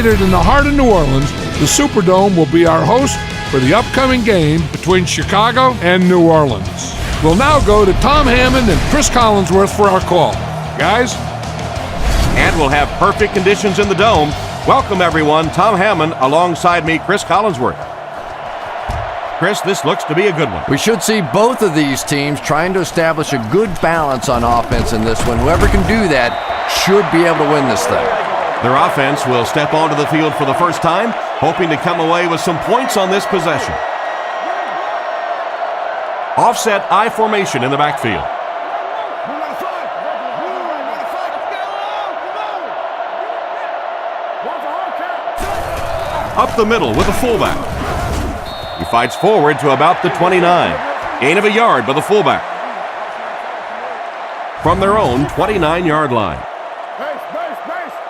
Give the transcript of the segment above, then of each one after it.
Located in the heart of New Orleans, the Superdome will be our host for the upcoming game between Chicago and New Orleans. We'll now go to Tom Hammond and Chris Collinsworth for our call. Guys? And we'll have perfect conditions in the Dome. Welcome, everyone. Tom Hammond alongside me, Chris Collinsworth. Chris, this looks to be a good one. We should see both of these teams trying to establish a good balance on offense in this one. Whoever can do that should be able to win this thing. Their offense will step onto the field for the first time, hoping to come away with some points on this possession. Offset I formation in the backfield. Up the middle with the fullback. He fights forward to about the 29. Gain of a yard by the fullback. From their own 29-yard line.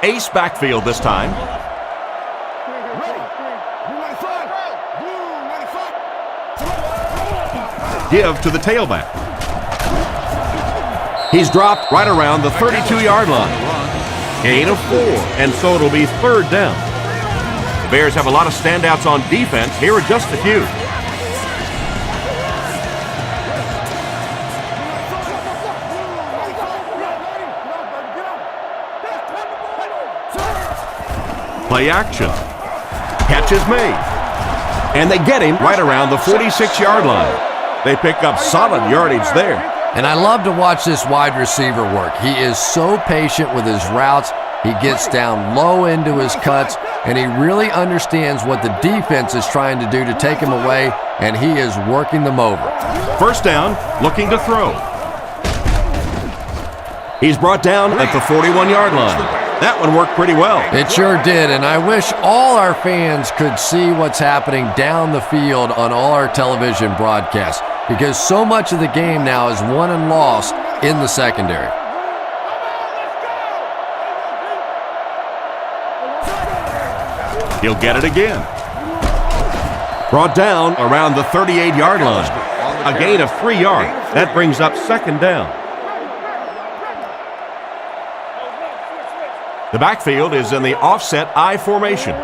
Ace backfield this time. Give to the tailback. He's dropped right around the 32-yard line. Gain of 4, and so it'll be third down. The Bears have a lot of standouts on defense. Here are just a few. Play action. Catch is made. And they get him right around the 46-yard line. They pick up solid yardage there. And I love to watch this wide receiver work. He is so patient with his routes. He gets down low into his cuts, and he really understands what the defense is trying to do to take him away, and he is working them over. First down, looking to throw. He's brought down at the 41-yard line. That one worked pretty well. It sure did, and I wish all our fans could see what's happening down the field on all our television broadcasts, because so much of the game now is won and lost in the secondary. He'll get it again. Brought down around the 38-yard line. A gain of 3 yards. That brings up second down. The backfield is in the offset I formation.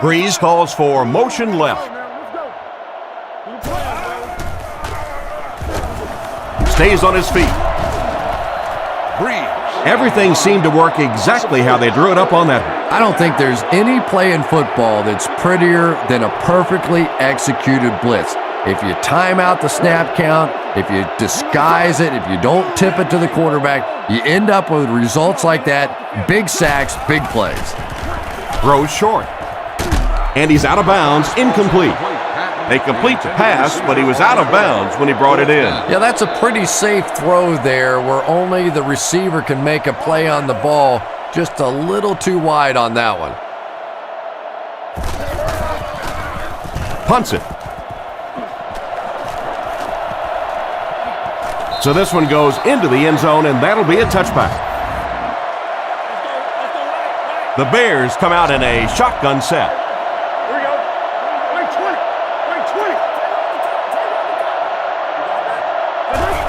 Breeze calls for motion left. Stays on his feet. Everything seemed to work exactly how they drew it up on that. I don't think there's any play in football that's prettier than a perfectly executed blitz. If you time out the snap count, if you disguise it, if you don't tip it to the quarterback, you end up with results like that. Big sacks, big plays. Throws short. And he's out of bounds, incomplete. They complete the pass, but he was out of bounds when he brought it in. Yeah, that's a pretty safe throw there where only the receiver can make a play on the ball. Just a little too wide on that one. Punts it. So this one goes into the end zone, and that'll be a touchback. The Bears come out in a shotgun set.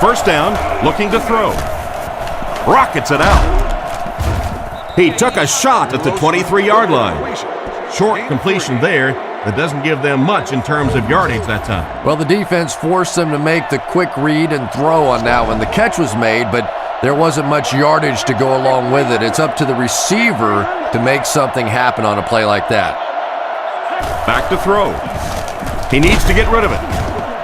First down, looking to throw. Rockets it out. He took a shot at the 23-yard line. Short completion there that doesn't give them much in terms of yardage that time. Well, the defense forced them to make the quick read and throw on that one. The catch was made, but there wasn't much yardage to go along with it. It's up to the receiver to make something happen on a play like that. Back to throw. He needs to get rid of it.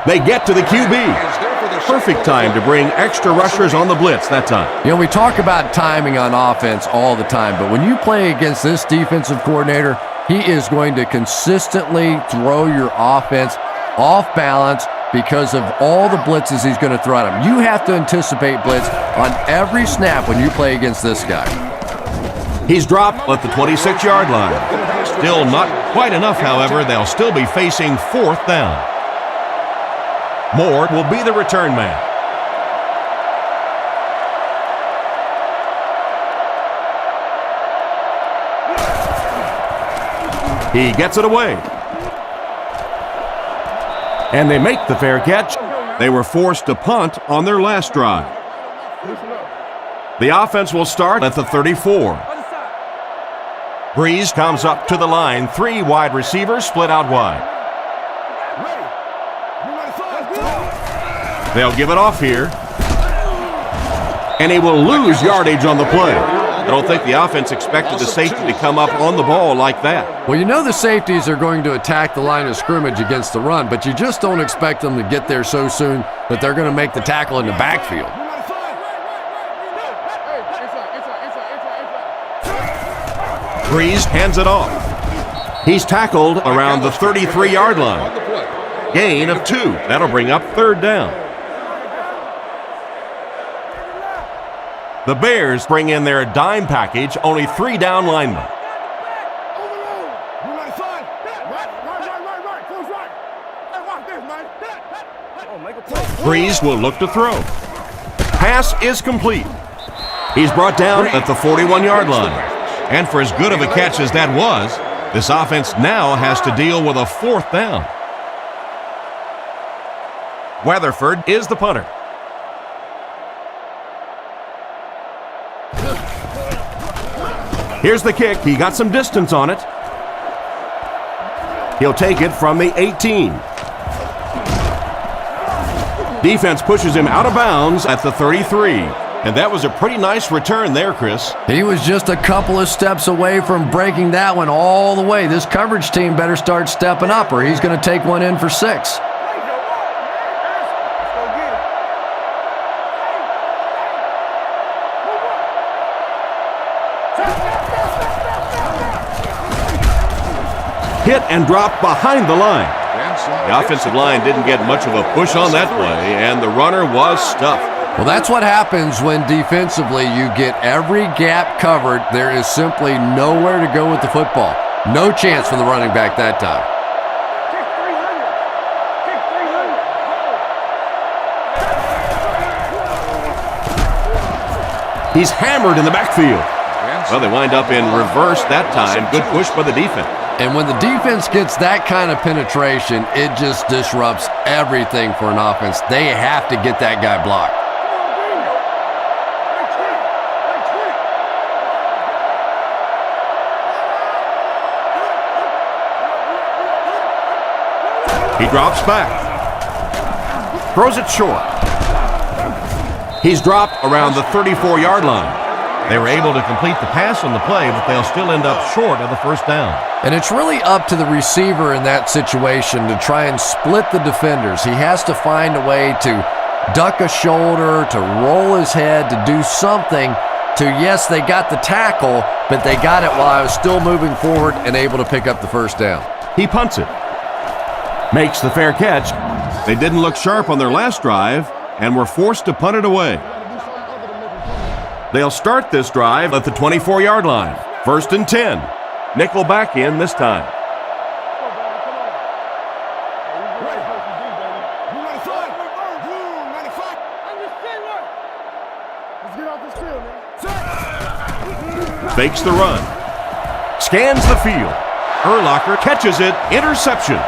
They get to the QB. Perfect time to bring extra rushers on the blitz that time. You know, we talk about timing on offense all the time, but when you play against this defensive coordinator, he is going to consistently throw your offense off balance because of all the blitzes he's going to throw at him. You have to anticipate blitz on every snap when you play against this guy. He's dropped at the 26-yard line. Still not quite enough, however. They'll still be facing fourth down. Moore will be the return man. He gets it away. And they make the fair catch. They were forced to punt on their last drive. The offense will start at the 34. Breeze comes up to the line. 3 wide receivers split out wide. They'll give it off here. And he will lose yardage on the play. I don't think the offense expected the safety to come up on the ball like that. Well, you know the safeties are going to attack the line of scrimmage against the run, but you just don't expect them to get there so soon that they're going to make the tackle in the backfield. Breeze hands it off. He's tackled around the 33-yard line. Gain of 2. That'll bring up 3rd down. The Bears bring in their dime package, only 3 down linemen. Breeze will look to throw. Pass is complete. He's brought down at the 41-yard line. And for as good of a catch as that was, this offense now has to deal with a 4th down. Weatherford is the punter. Here's the kick. He got some distance on it. He'll take it from the 18. Defense pushes him out of bounds at the 33. And that was a pretty nice return there, Chris. He was just a couple of steps away from breaking that one all the way. This coverage team better start stepping up or he's going to take one in for 6. Hit and drop behind the line. The offensive line didn't get much of a push on that play, and the runner was stuffed. Well, that's what happens when defensively you get every gap covered. There is simply nowhere to go with the football. No chance for the running back that time. He's hammered in the backfield. Well, they wind up in reverse that time. Good push by the defense. And when the defense gets that kind of penetration, it just disrupts everything for an offense. They have to get that guy blocked. He drops back. Throws it short. He's dropped around the 34-yard line. They were able to complete the pass on the play, but they'll still end up short of the 1st down. And it's really up to the receiver in that situation to try and split the defenders. He has to find a way to duck a shoulder, to roll his head, to do something to, yes, they got the tackle, but they got it while I was still moving forward and able to pick up the 1st down. He punts it. Makes the fair catch. They didn't look sharp on their last drive and were forced to punt it away. They'll start this drive at the 24-yard line. 1st and 10. Nickel back in this time. Fakes the run. Scans the field. Urlacher catches it. Interception.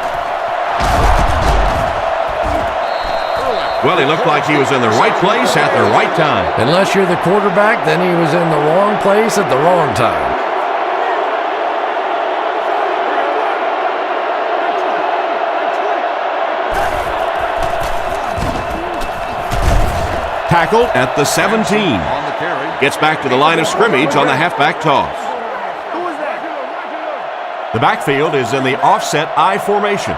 Well, he looked like he was in the right place at the right time. Unless you're the quarterback, then he was in the wrong place at the wrong time. Tackled at the 17. Gets back to the line of scrimmage on the halfback toss. The backfield is in the offset I formation.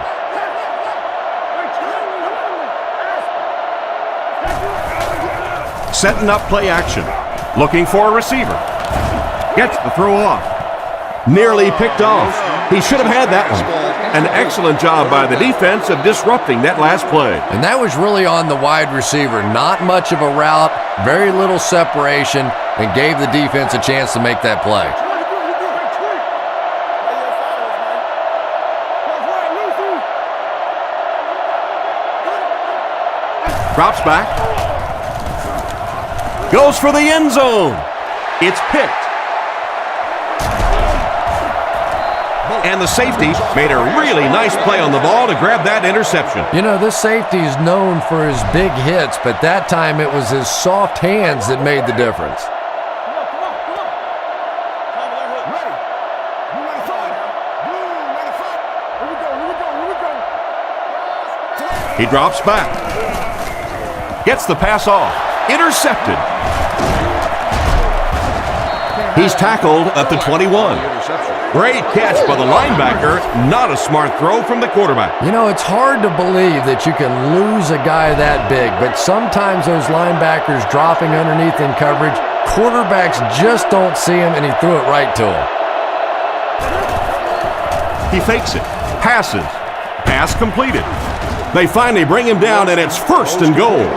Setting up play action. Looking for a receiver. Gets the throw off. Nearly picked off. He should have had that one. An excellent job by the defense of disrupting that last play. And that was really on the wide receiver. Not much of a route, very little separation, and gave the defense a chance to make that play. Drops back. Goes for the end zone. It's picked. And the safety made a really nice play on the ball to grab that interception. You know, this safety is known for his big hits, but that time it was his soft hands that made the difference. He drops back. Gets the pass off. Intercepted. He's tackled at the 21. Great catch by the linebacker. Not a smart throw from the quarterback. You know, it's hard to believe that you can lose a guy that big, but sometimes those linebackers dropping underneath in coverage, quarterbacks just don't see him, and he threw it right to him. He fakes it. Passes. Pass completed. They finally bring him down, and it's 1st and goal.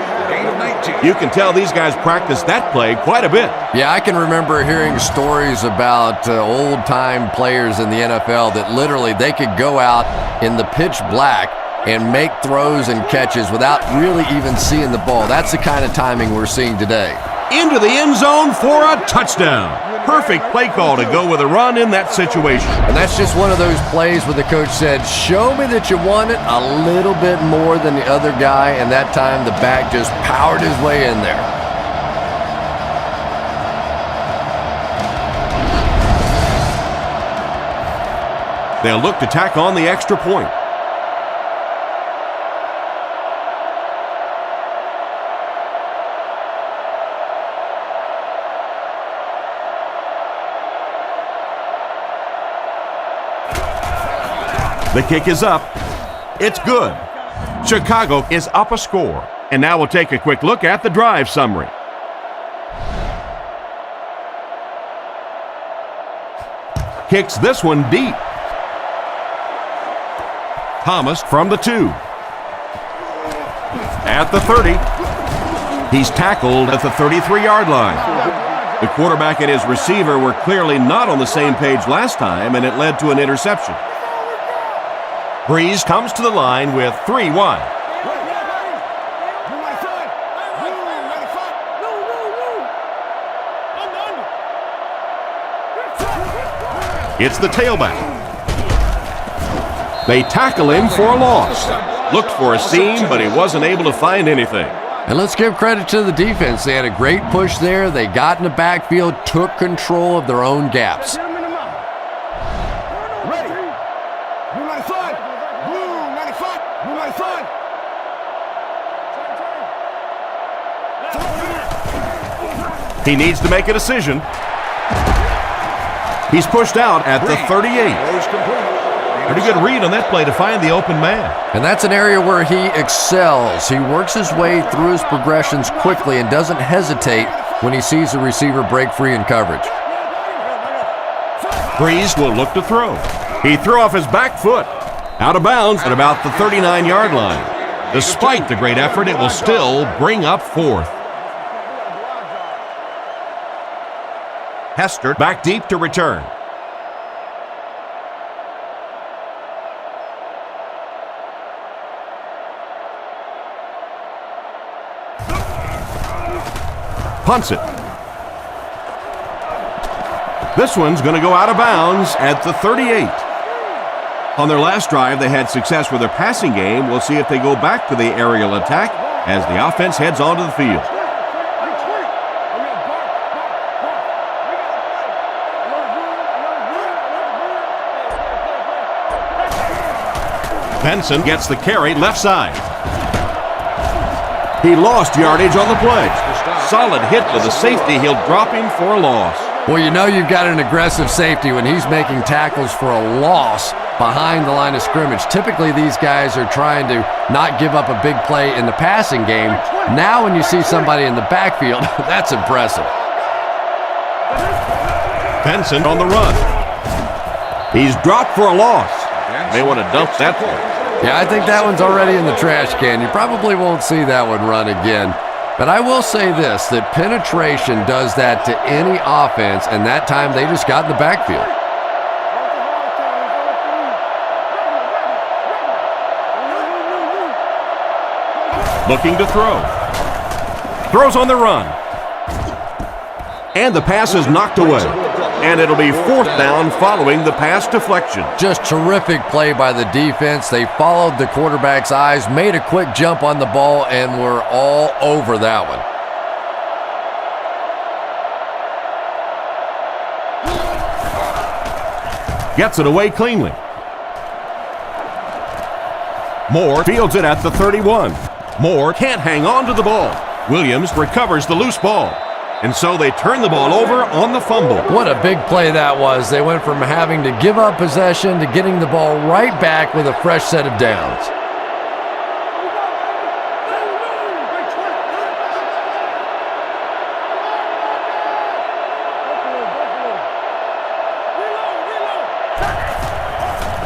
You can tell these guys practice that play quite a bit. Yeah, I can remember hearing stories about old-time players in the NFL that literally they could go out in the pitch black and make throws and catches without really even seeing the ball. That's the kind of timing we're seeing today. Into the end zone for a touchdown. Perfect play call to go with a run in that situation. And that's just one of those plays where the coach said, show me that you want it a little bit more than the other guy, and that time the back just powered his way in there. They'll look to tack on the extra point. The kick is up. It's good. Chicago is up a score. And now we'll take a quick look at the drive summary. Kicks this one deep. Thomas from the 2. At the 30. He's tackled at the 33-yard line. The quarterback and his receiver were clearly not on the same page last time, and it led to an interception. Breeze comes to the line with 3 wide. It's the tailback. They tackle him for a loss. Looked for a seam, but he wasn't able to find anything. And let's give credit to the defense. They had a great push there. They got in the backfield, took control of their own gaps. He needs to make a decision. He's pushed out at the 38. Pretty good read on that play to find the open man. And that's an area where he excels. He works his way through his progressions quickly and doesn't hesitate when he sees the receiver break free in coverage. Breeze will look to throw. He threw off his back foot. Out of bounds at about the 39-yard line. Despite the great effort, it will still bring up 4th. Hester back deep to return. Punts it. This one's going to go out of bounds at the 38. On their last drive, they had success with their passing game. We'll see if they go back to the aerial attack as the offense heads onto the field. Benson gets the carry left side. He lost yardage on the play. Solid hit with the safety. He'll drop him for a loss. Well, you know you've got an aggressive safety when he's making tackles for a loss behind the line of scrimmage. Typically, these guys are trying to not give up a big play in the passing game. Now when you see somebody in the backfield, that's impressive. Benson on the run. He's dropped for a loss. May want to dump that one. Yeah, I think that one's already in the trash can. You probably won't see that one run again. But I will say this, that penetration does that to any offense, and that time they just got in the backfield. Looking to throw. Throws on the run. And the pass is knocked away. And it'll be 4th down following the pass deflection. Just terrific play by the defense. They followed the quarterback's eyes, made a quick jump on the ball, and were all over that one. Gets it away cleanly. Moore fields it at the 31. Moore can't hang on to the ball. Williams recovers the loose ball. And so they turn the ball over on the fumble. What a big play that was. They went from having to give up possession to getting the ball right back with a fresh set of downs.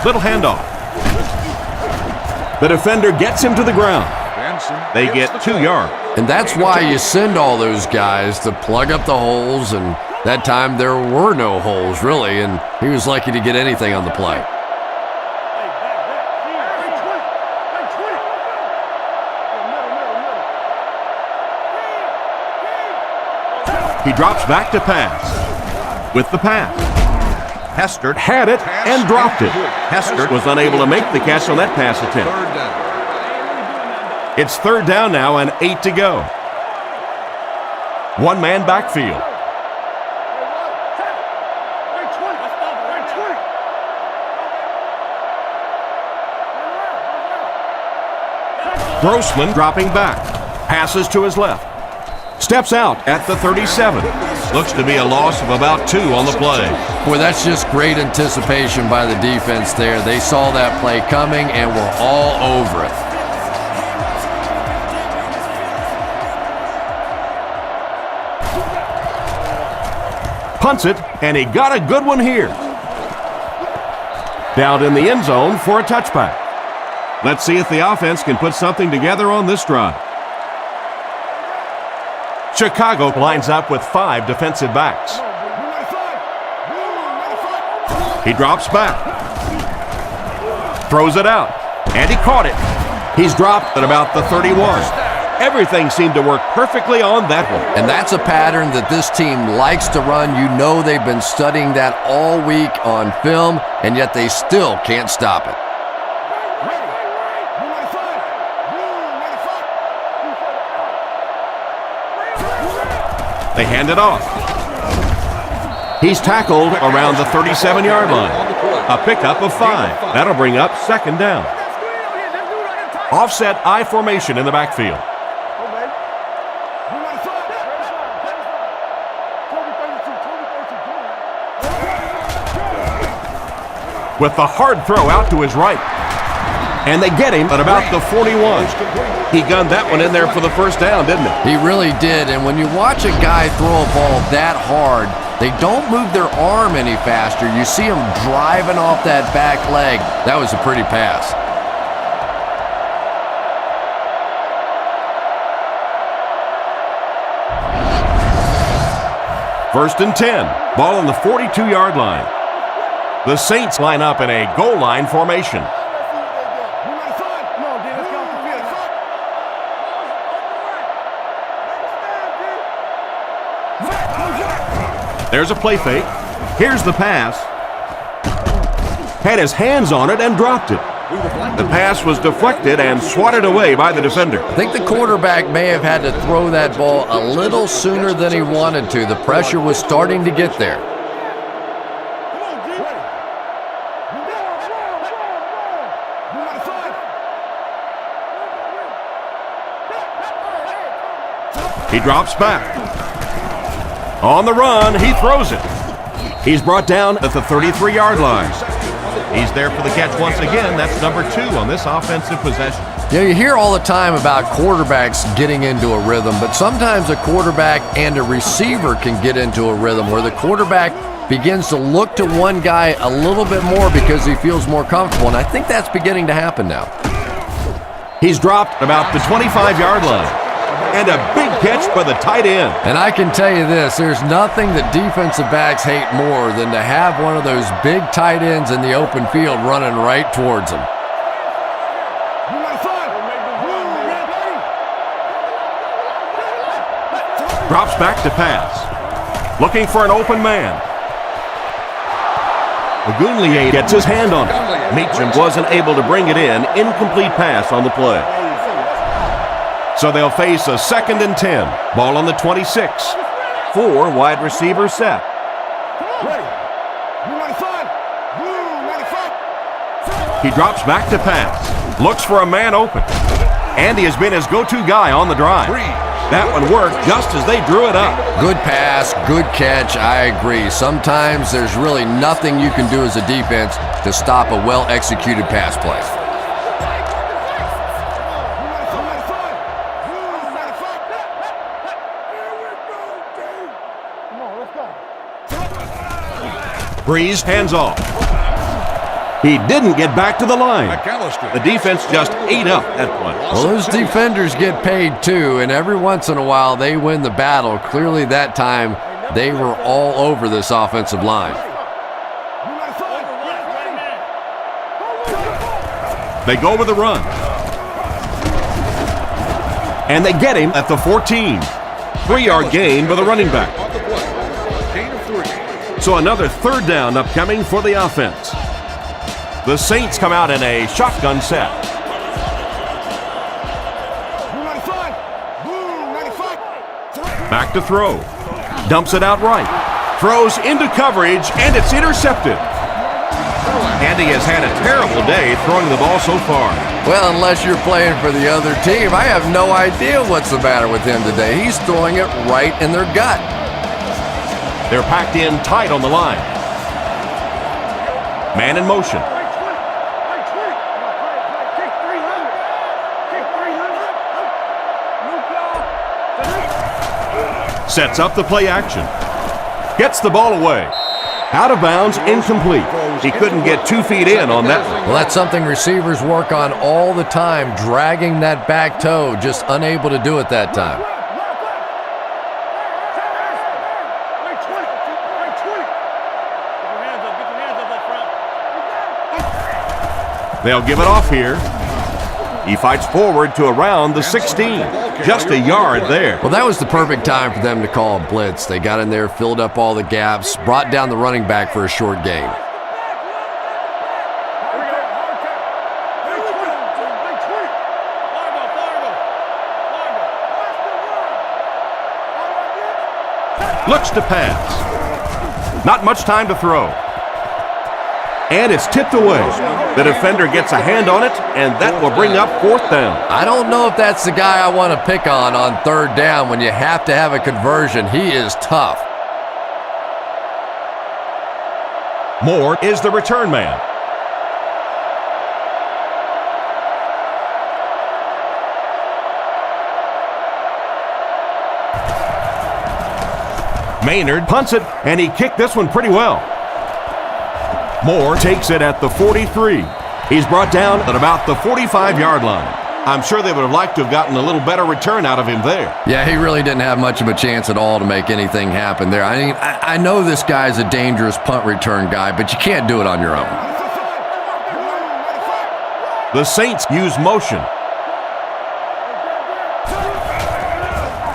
Little handoff. The defender gets him to the ground. They get 2 yards. And that's why you send all those guys to plug up the holes, and that time there were no holes, really, and he was lucky to get anything on the play. He drops back to pass. With the pass, Hestert had it and dropped it. Hestert was unable to make the catch on that pass attempt. It's 3rd down now and 8 to go. One-man backfield. Grossman dropping back. Passes to his left. Steps out at the 37. Looks to be a loss of about 2 on the play. Boy, that's just great anticipation by the defense there. They saw that play coming and were all over it. Punts it, and he got a good one here. Down in the end zone for a touchback. Let's see if the offense can put something together on this drive. Chicago lines up with 5 defensive backs. He drops back. Throws it out. And he caught it. He's dropped at about the 31. Everything seemed to work perfectly on that one. And that's a pattern that this team likes to run. You know they've been studying that all week on film, and yet they still can't stop it. They hand it off. He's tackled around the 37-yard line. A pickup of 5. That'll bring up 2nd down. Offset I formation in the backfield. With the hard throw out to his right. And they get him at about the 41. He gunned that one in there for the 1st down, didn't he? He really did, and when you watch a guy throw a ball that hard, they don't move their arm any faster. You see him driving off that back leg. That was a pretty pass. First and 10. Ball on the 42-yard line. The Saints line up in a goal line formation. There's a play fake. Here's the pass. Had his hands on it and dropped it. The pass was deflected and swatted away by the defender. I think the quarterback may have had to throw that ball a little sooner than he wanted to. The pressure was starting to get there. He drops back. On the run, he throws it. He's brought down at the 33-yard line. He's there for the catch once again. That's number 2 on this offensive possession. You know, you hear all the time about quarterbacks getting into a rhythm, but sometimes a quarterback and a receiver can get into a rhythm where the quarterback begins to look to one guy a little bit more because he feels more comfortable, and I think that's beginning to happen now. He's dropped about the 25-yard line. And a big catch by the tight end. And I can tell you this, there's nothing that defensive backs hate more than to have one of those big tight ends in the open field running right towards them. Drops back to pass. Looking for an open man. Ogunleye gets his hand on it. Meacham wasn't able to bring it in. Incomplete pass on the play. So they'll face a 2nd and 10. Ball on the 26. 4 wide receivers set. He drops back to pass. Looks for a man open. And he has been his go-to guy on the drive. That one worked just as they drew it up. Good pass, good catch, I agree. Sometimes there's really nothing you can do as a defense to stop a well-executed pass play. Breeze hands off. He didn't get back to the line. The defense just ate up that play. Well, those defenders get paid too, and every once in a while they win the battle. Clearly that time they were all over this offensive line. They go with a run. And they get him at the 14. 3-yard gain by the running back. So another third down upcoming for the offense. The Saints come out in a shotgun set. Back to throw. Dumps it out right. Throws into coverage, and it's intercepted. Andy has had a terrible day throwing the ball so far. Well, unless you're playing for the other team, I have no idea what's the matter with him today. He's throwing it right in their gut. They're packed in tight on the line. Man in motion. Sets up the play action. Gets the ball away. Out of bounds, incomplete. He couldn't get 2 feet in on that one. Well, that's something receivers work on all the time, dragging that back toe, just unable to do it that time. They'll give it off here. He fights forward to around the 16. Just a yard there. Well, that was the perfect time for them to call a blitz. They got in there, filled up all the gaps, brought down the running back for a short gain. Looks to pass. Not much time to throw. And it's tipped away. The defender gets a hand on it, and that will bring up 4th down. I don't know if that's the guy I want to pick on 3rd down when you have to have a conversion. He is tough. Moore is the return man. Maynard punts it, and he kicked this one pretty well. Moore takes it at the 43. He's brought down at about the 45-yard line. I'm sure they would have liked to have gotten a little better return out of him there. Yeah, he really didn't have much of a chance at all to make anything happen there. I mean, I know this guy's a dangerous punt return guy, but you can't do it on your own. The Saints use motion.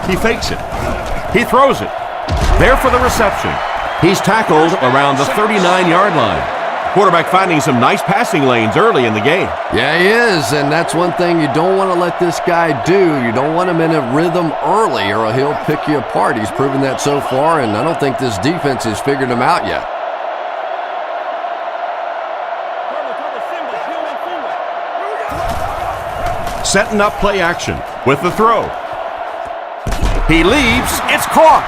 He fakes it. He throws it. There for the reception. He's tackled around the 39-yard line. Quarterback finding some nice passing lanes early in the game. Yeah, he is, and that's one thing you don't want to let this guy do. You don't want him in a rhythm early, or he'll pick you apart. He's proven that so far, and I don't think this defense has figured him out yet. Setting up play action with the throw. He leaps. It's caught.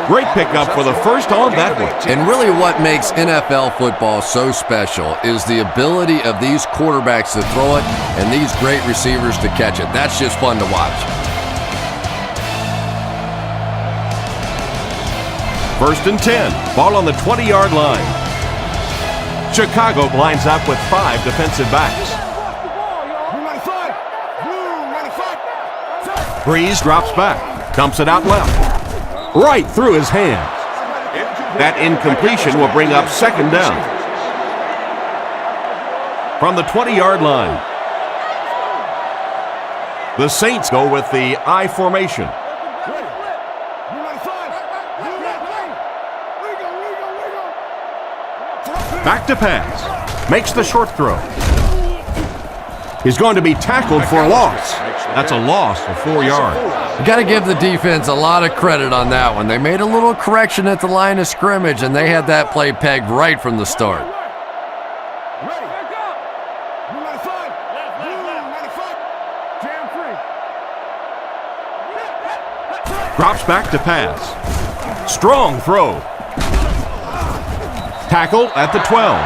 Great pickup for the first on that one. And really what makes NFL football so special is the ability of these quarterbacks to throw it and these great receivers to catch it. That's just fun to watch. 1st and 10. Ball on the 20-yard line. Chicago lines up with 5 defensive backs. Breeze drops back. Dumps it out left. Right through his hands. That incompletion will bring up 2nd down. From the 20-yard line. The Saints go with the I formation. Back to pass. Makes the short throw. He's going to be tackled for a loss. That's a loss of 4 yards. You got to give the defense a lot of credit on that one. They made a little correction at the line of scrimmage, and they had that play pegged right from the start. Drops back to pass. Strong throw. Tackle at the 12.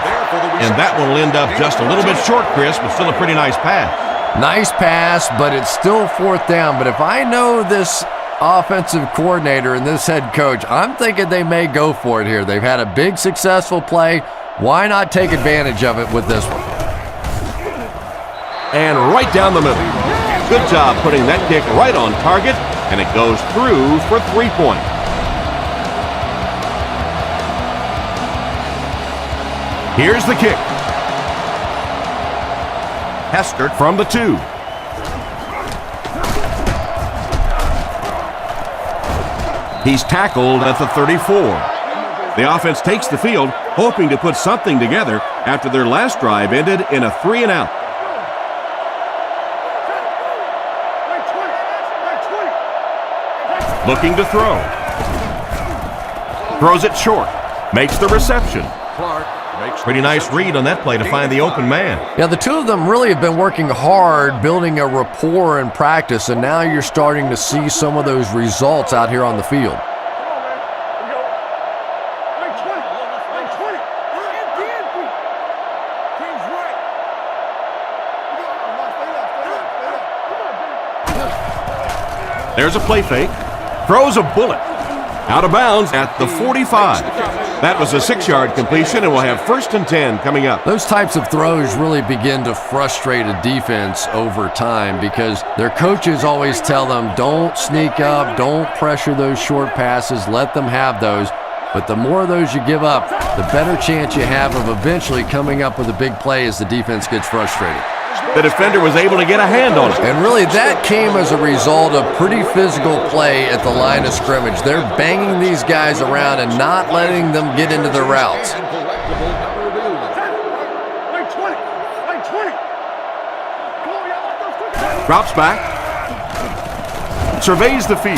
And that one will end up just a little bit short, Chris, but still a pretty nice pass. Nice pass, but it's still fourth down. But if I know this offensive coordinator and this head coach, I'm thinking they may go for it here. They've had a big successful play. Why not take advantage of it with this one? And right down the middle. Good job putting that kick right on target, and it goes through for 3 points. Here's the kick. Hester from the 2. He's tackled at the 34. The offense takes the field, hoping to put something together after their last drive ended in a 3-and-out. Looking to throw. Throws it short. Makes the reception. Pretty nice read on that play to find the open man. Yeah, the two of them really have been working hard, building a rapport in practice, and now you're starting to see some of those results out here on the field. There's a play fake. Throws a bullet. Out of bounds at the 45. That was a 6-yard completion, and we'll have 1st and 10 coming up. Those types of throws really begin to frustrate a defense over time because their coaches always tell them, don't sneak up, don't pressure those short passes, let them have those. But the more of those you give up, the better chance you have of eventually coming up with a big play as the defense gets frustrated. The defender was able to get a hand on it. And really, that came as a result of pretty physical play at the line of scrimmage. They're banging these guys around and not letting them get into their routes. Drops back. Surveys the field.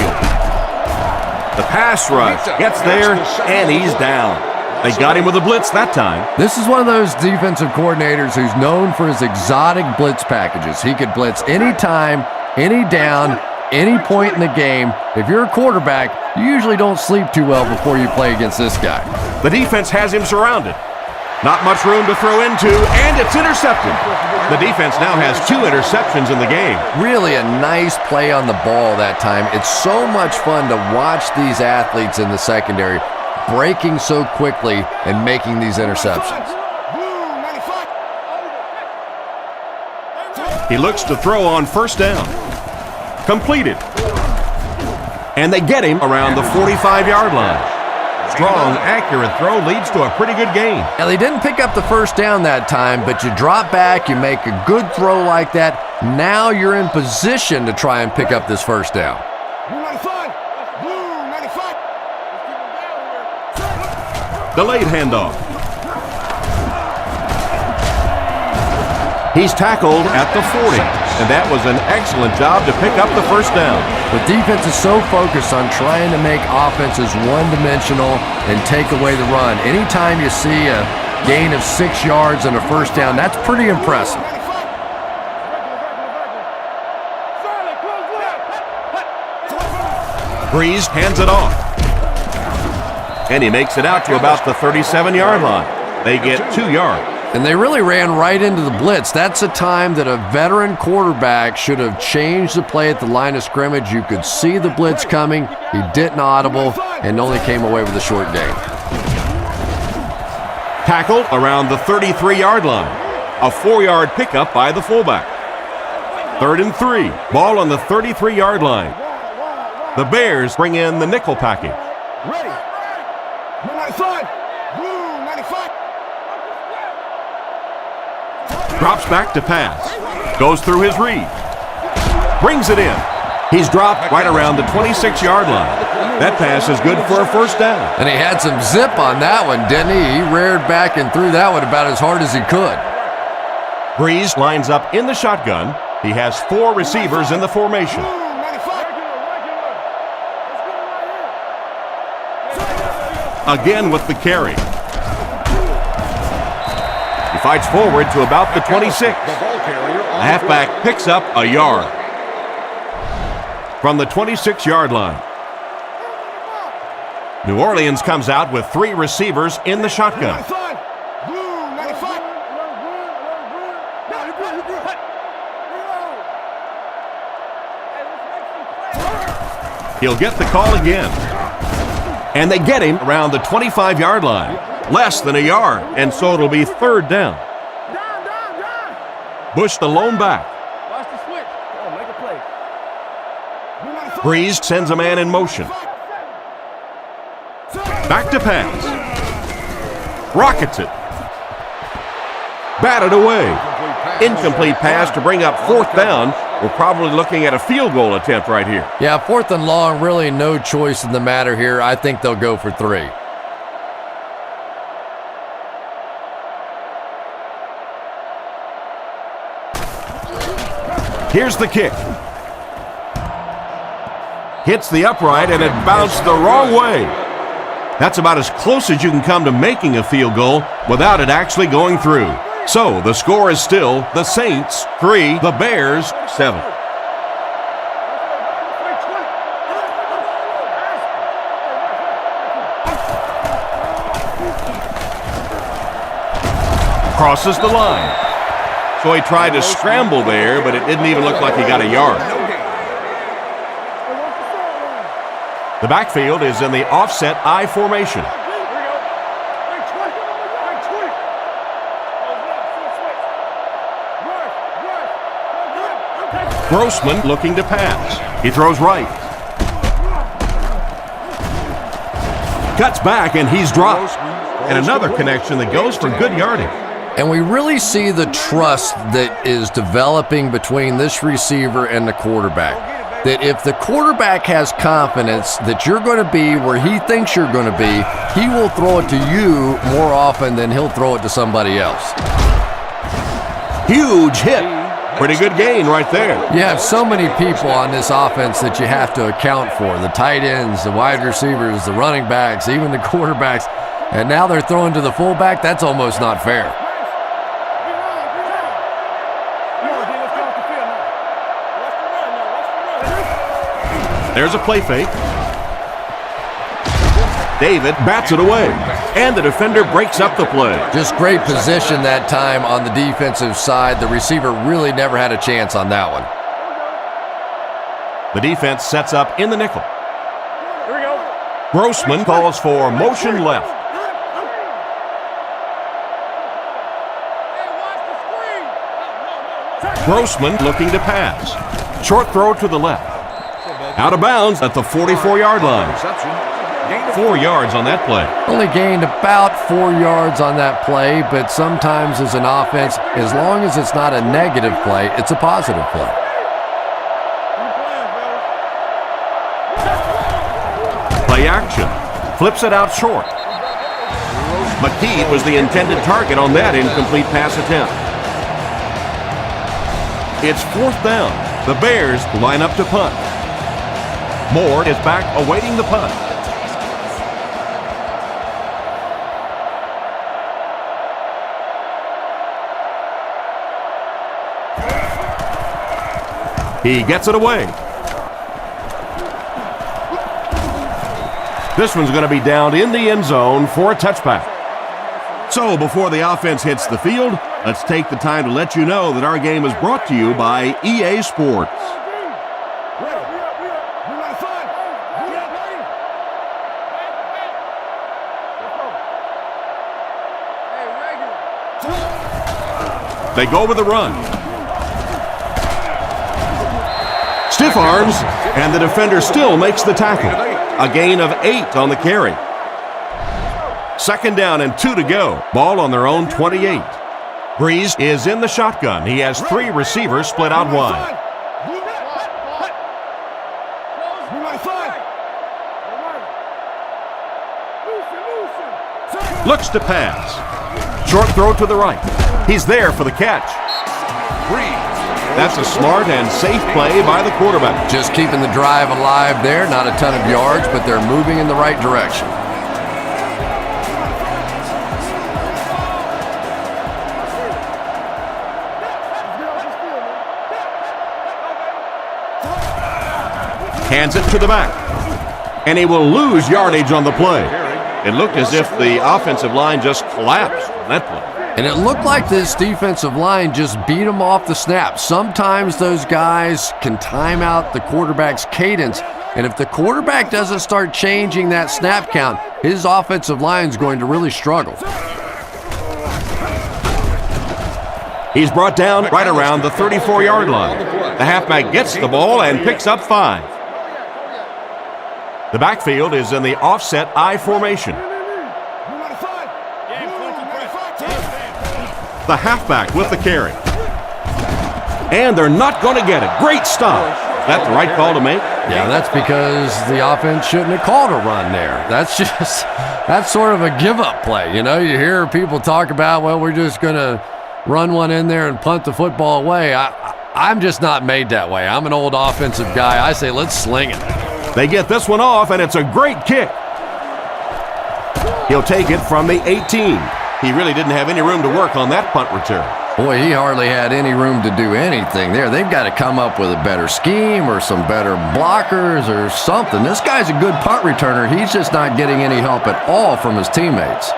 The pass rush gets there, and he's down. They got him with a blitz that time. This is one of those defensive coordinators who's known for his exotic blitz packages. He could blitz any time, any down, any point in the game. If you're a quarterback, you usually don't sleep too well before you play against this guy. The defense has him surrounded. Not much room to throw into, and it's intercepted. The defense now has 2 interceptions in the game. Really a nice play on the ball that time. It's so much fun to watch these athletes in the secondary breaking so quickly and making these interceptions. He looks to throw on 1st down. Completed. And they get him around the 45-yard line. Strong, accurate throw leads to a pretty good gain. Now, they didn't pick up the 1st down that time, but you drop back, you make a good throw like that. Now you're in position to try and pick up this 1st down. Delayed handoff. He's tackled at the 40, and that was an excellent job to pick up the 1st down. The defense is so focused on trying to make offenses one-dimensional and take away the run. Anytime you see a gain of 6 yards and a 1st down, that's pretty impressive. Breeze hands it off. And he makes it out to about the 37-yard line. They get 2 yards. And they really ran right into the blitz. That's a time that a veteran quarterback should have changed the play at the line of scrimmage. You could see the blitz coming. He didn't audible and only came away with a short gain. Tackled around the 33-yard line. A 4-yard pickup by the fullback. 3rd and 3. Ball on the 33-yard line. The Bears bring in the nickel package. Ready. 95. 95. Drops back to pass. Goes through his read. Brings it in. He's dropped right around the 26-yard line. That pass is good for a 1st down. And he had some zip on that one, didn't he? He reared back and threw that one about as hard as he could. Breeze lines up in the shotgun. He has 4 receivers in the formation. Again with the carry. He fights forward to about the 26. The halfback picks up a yard. From the 26-yard line, New Orleans comes out with 3 receivers in the shotgun. 95. Blue 95. He'll get the call again. And they get him around the 25-yard line. Less than a yard, and so it'll be 3rd down. Bush the lone back. Watch the switch. Oh, make a play. Breeze sends a man in motion. Back to pass. Rockets it. Batted away. Incomplete pass to bring up 4th down. We're probably looking at a field goal attempt right here. Yeah, 4th and long, really no choice in the matter here. I think they'll go for 3. Here's the kick. Hits the upright and it bounced the wrong way. That's about as close as you can come to making a field goal without it actually going through. So the score is still the Saints 3, the Bears 7. Crosses the line. So he tried to scramble there, but it didn't even look like he got a yard. The backfield is in the offset I formation. Grossman looking to pass. He throws right. Cuts back and he's dropped. And another connection that goes for good yardage. And we really see the trust that is developing between this receiver and the quarterback. That if the quarterback has confidence that you're going to be where he thinks you're going to be, he will throw it to you more often than he'll throw it to somebody else. Huge hit. Pretty good gain right there. You have so many people on this offense that you have to account for. The tight ends, the wide receivers, the running backs, even the quarterbacks. And now they're throwing to the fullback. That's almost not fair. There's a play fake. David bats it away, and the defender breaks up the play. Just great position that time on the defensive side. The receiver really never had a chance on that one. The defense sets up in the nickel. Here we go. Grossman calls for motion left. Grossman looking to pass. Short throw to the left. Out of bounds at the 44-yard line. 4 yards on that play. Only gained about 4 yards on that play, but sometimes as an offense, as long as it's not a negative play, it's a positive play. Play action. Flips it out short. McKee was the intended target on that incomplete pass attempt. It's 4th down. The Bears line up to punt. Moore is back awaiting the punt. He gets it away. This one's going to be down in the end zone for a touchback. So before the offense hits the field, let's take the time to let you know that our game is brought to you by EA Sports. They go with the run. Stiff arms, and the defender still makes the tackle. A gain of 8 on the carry. 2nd down and 2 to go. Ball on their own 28. Breeze is in the shotgun. He has 3 receivers split out wide. Looks to pass. Short throw to the right. He's there for the catch. That's a smart and safe play by the quarterback. Just keeping the drive alive there. Not a ton of yards, but they're moving in the right direction. Hands it to the back. and he will lose yardage on the play. It looked as if the offensive line just collapsed on that play. And it looked like this defensive line just beat him off the snap. Sometimes those guys can time out the quarterback's cadence, and if the quarterback doesn't start changing that snap count, his offensive line is going to really struggle. He's brought down right around the 34-yard line. The halfback gets the ball and picks up 5. The backfield is in the offset I formation. The halfback with the carry. And they're not going to get it. Great stop. Is that the right call to make? Yeah, that's because the offense shouldn't have called a run there. That's sort of a give-up play. You know, you hear people talk about, well, we're just going to run one in there and punt the football away. I'm just not made that way. I'm an old offensive guy. I say let's sling it. They get this one off, and it's a great kick. He'll take it from the 18. He really didn't have any room to work on that punt return. Boy, he hardly had any room to do anything there. They've got to come up with a better scheme or some better blockers or something. This guy's a good punt returner. He's just not getting any help at all from his teammates.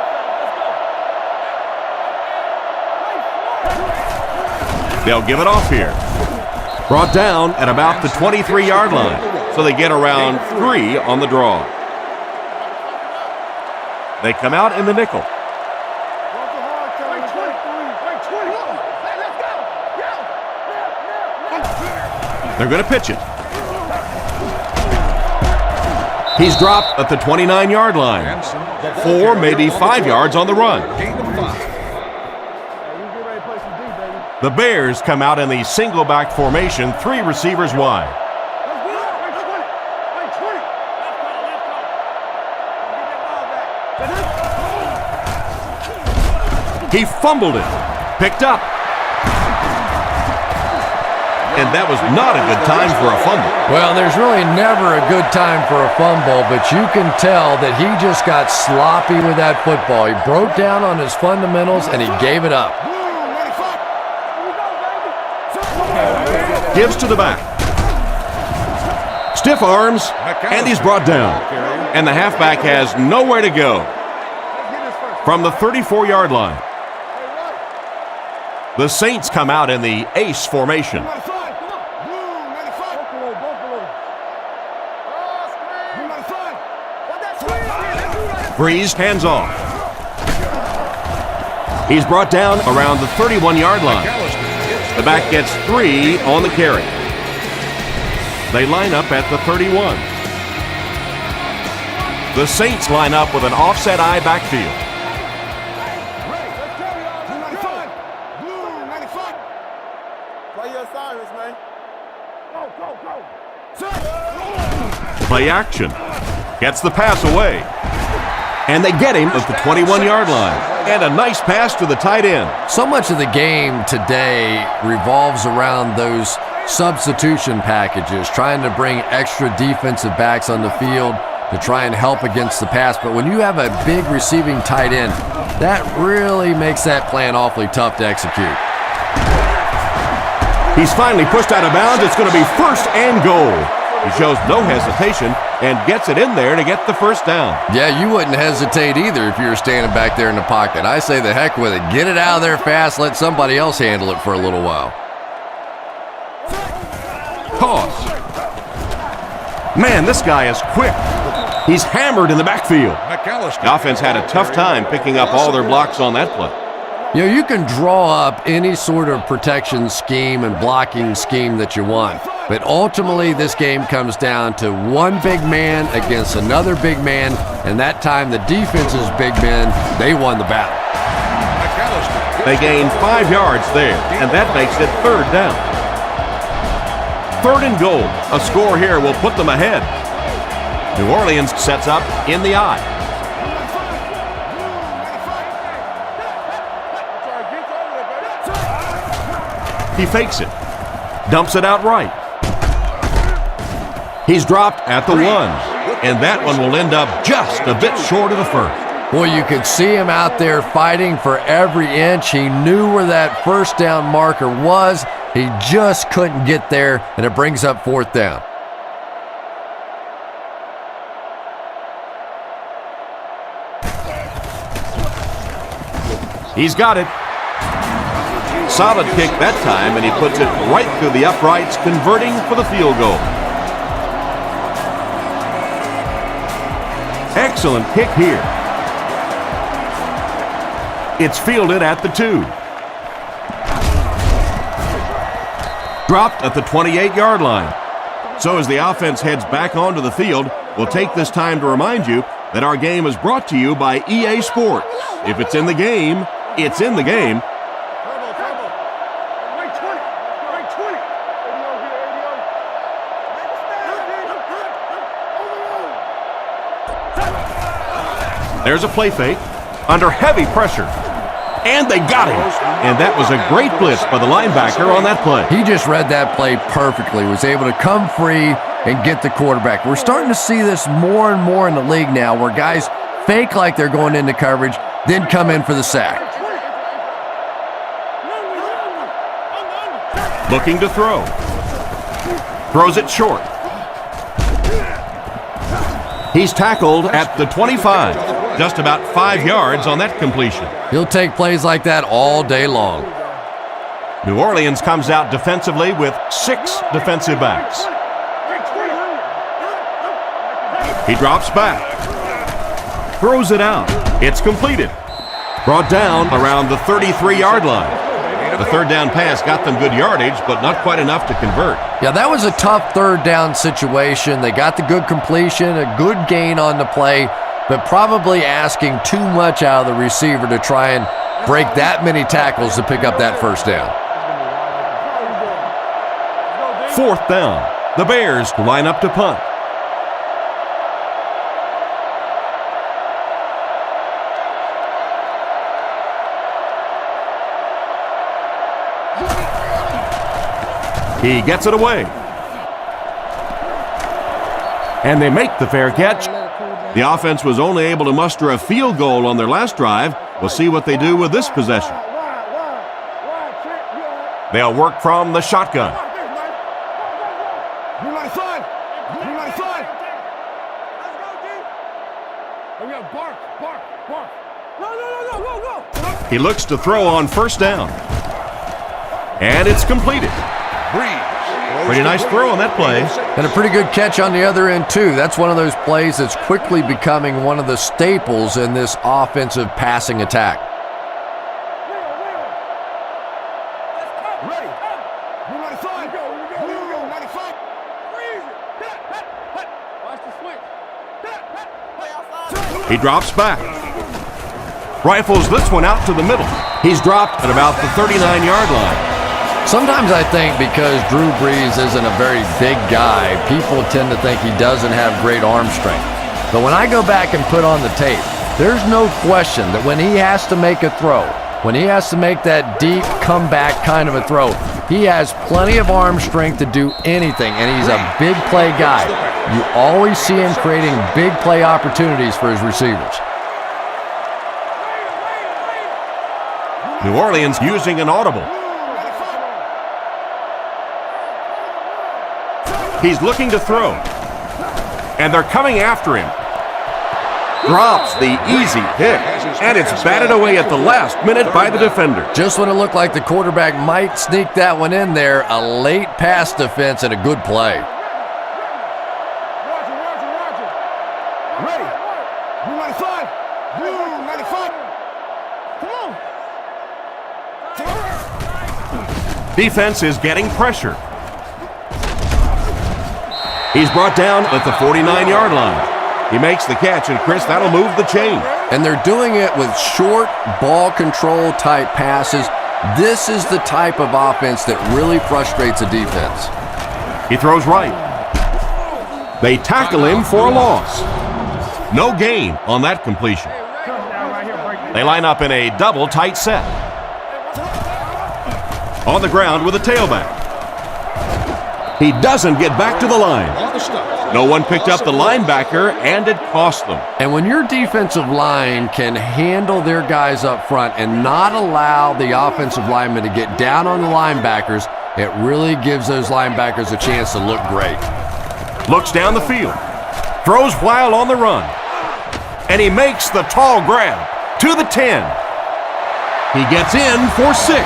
They'll give it off here. Brought down at about the 23-yard line, so they get around 3 on the draw. They come out in the nickel. They're going to pitch it. He's dropped at the 29-yard line. 4, maybe 5 yards on the run. The Bears come out in the single back formation, 3 receivers wide. He fumbled it. Picked up. And that was not a good time for a fumble. Well, there's really never a good time for a fumble, but you can tell that he just got sloppy with that football. He broke down on his fundamentals, and he gave it up. Gives to the back. Stiff arms, and he's brought down. And the halfback has nowhere to go. From the 34-yard line. The Saints come out in the ace formation. Breeze hands off. He's brought down around the 31-yard line. The back gets 3 on the carry. They line up at the 31. The Saints line up with an offset I backfield. Play action. Gets the pass away. And they get him at the 21-yard line. And a nice pass to the tight end. So much of the game today revolves around those substitution packages, trying to bring extra defensive backs on the field to try and help against the pass. But when you have a big receiving tight end, that really makes that plan awfully tough to execute. He's finally pushed out of bounds. It's going to be 1st and goal. He shows no hesitation and gets it in there to get the first down. Yeah, you wouldn't hesitate either if you were standing back there in the pocket. I say the heck with it. Get it out of there fast. Let somebody else handle it for a little while. Toss. Man, this guy is quick. He's hammered in the backfield. The offense had a tough time picking up all their blocks on that play. You know, you can draw up any sort of protection scheme and blocking scheme that you want, but ultimately this game comes down to one big man against another big man, and that time the defense's big men, they won the battle. They gain 5 yards there, and that makes it 3rd down. 3rd and goal. A score here will put them ahead. New Orleans sets up in the I. He fakes it. Dumps it out right. He's dropped at the 1. And that one will end up just a bit short of the first. Boy, you could see him out there fighting for every inch. He knew where that first down marker was. He just couldn't get there, and it brings up 4th down. He's got it. Solid kick that time, and he puts it right through the uprights, converting for the field goal. Excellent kick here. It's fielded at the 2. Dropped at the 28-yard line. So as the offense heads back onto the field, we'll take this time to remind you that our game is brought to you by EA Sports. If it's in the game, it's in the game. There's a play fake under heavy pressure. And they got him. And that was a great blitz by the linebacker on that play. He just read that play perfectly, was able to come free and get the quarterback. We're starting to see this more and more in the league now, where guys fake like they're going into coverage, then come in for the sack. Looking to throw. Throws it short. He's tackled at the 25. Just about 5 yards on that completion. He'll take plays like that all day long. New Orleans comes out defensively with 6 defensive backs. He drops back. Throws it out. It's completed. Brought down around the 33-yard line. The third down pass got them good yardage, but not quite enough to convert. Yeah, that was a tough third down situation. They got the good completion, a good gain on the play, but probably asking too much out of the receiver to try and break that many tackles to pick up that first down. Fourth down. The Bears line up to punt. He gets it away. And they make the fair catch. The offense was only able to muster a field goal on their last drive. We'll see what they do with this possession. They'll work from the shotgun. He looks to throw on first down. And it's completed. Pretty nice throw on that play. And a pretty good catch on the other end, too. That's one of those plays that's quickly becoming one of the staples in this offensive passing attack. He drops back. Rifles this one out to the middle. He's dropped at about the 39-yard line. Sometimes I think because Drew Brees isn't a very big guy, people tend to think he doesn't have great arm strength. But when I go back and put on the tape, there's no question that when he has to make a throw, when he has to make that deep comeback kind of a throw, he has plenty of arm strength to do anything, and he's a big play guy. You always see him creating big play opportunities for his receivers. New Orleans using an audible. He's looking to throw. And they're coming after him. Drops the easy hit. And it's batted away at the last minute by the defender. Just when it looked like the quarterback might sneak that one in there, a late pass defense and a good play. Ready. Blue 95. Blue 95. Come on. Defense is getting pressure. He's brought down at the 49-yard line. He makes the catch, and Chris, that'll move the chain. And they're doing it with short ball control type passes. This is the type of offense that really frustrates a defense. He throws right. They tackle him for a loss. No gain on that completion. They line up in a double tight set. On the ground with a tailback. He doesn't get back to the line. No one picked up the linebacker, and it cost them. And when your defensive line can handle their guys up front and not allow the offensive linemen to get down on the linebackers, it really gives those linebackers a chance to look great. Looks down the field. Throws while on the run. And he makes the tall grab to the 10. He gets in for 6.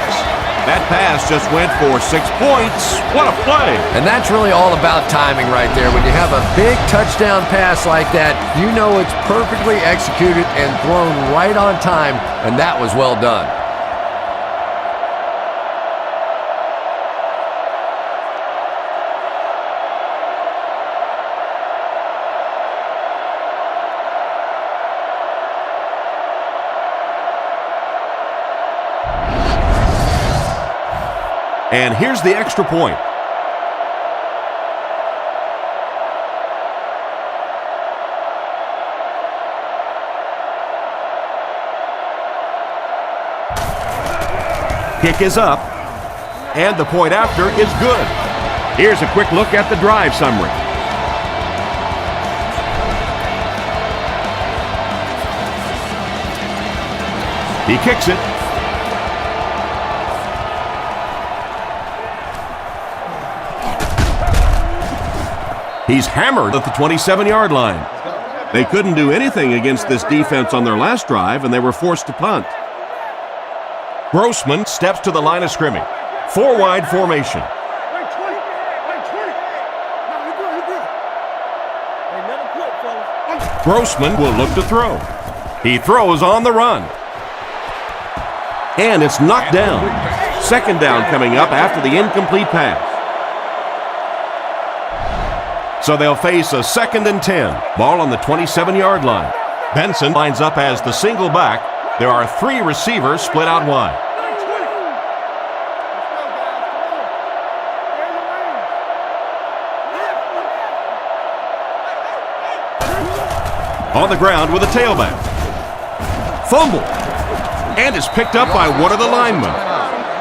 That pass just went for 6 points. What a play. And that's really all about timing right there. When you have a big touchdown pass like that, you know it's perfectly executed and thrown right on time, and that was well done. And here's the extra point. Kick is up, and the point after is good. Here's a quick look at the drive summary. He kicks it. He's hammered at the 27-yard line. They couldn't do anything against this defense on their last drive, and they were forced to punt. Grossman steps to the line of scrimmage. 4-wide formation. Grossman will look to throw. He throws on the run. And it's knocked down. Second down coming up after the incomplete pass. So they'll face a 2nd and 10. Ball on the 27-yard line. Benson lines up as the single back. There are 3 receivers split out wide. On the ground with a tailback. Fumble. And is picked up by one of the linemen.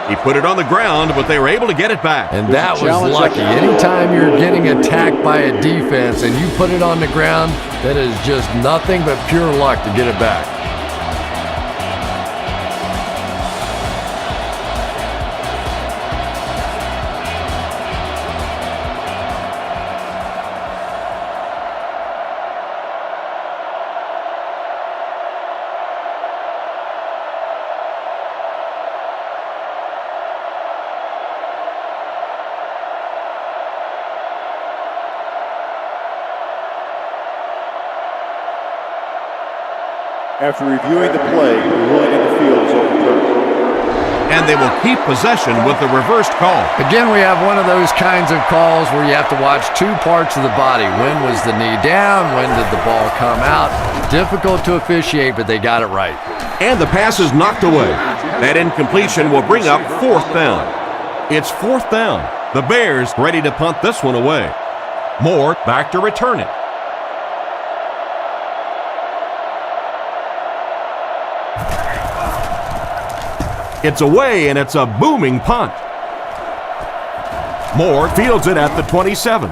He put it on the ground, but they were able to get it back. And that was lucky. Anytime you're getting attacked by a defense and you put it on the ground, that is just nothing but pure luck to get it back. After reviewing the play, the ruling in the field is overturned. And they will keep possession with the reversed call. Again, we have one of those kinds of calls where you have to watch 2 parts of the body. When was the knee down? When did the ball come out? Difficult to officiate, but they got it right. And the pass is knocked away. That incompletion will bring up 4th down. It's 4th down. The Bears ready to punt this one away. Moore back to return it. It's away, and it's a booming punt. Moore fields it at the 27.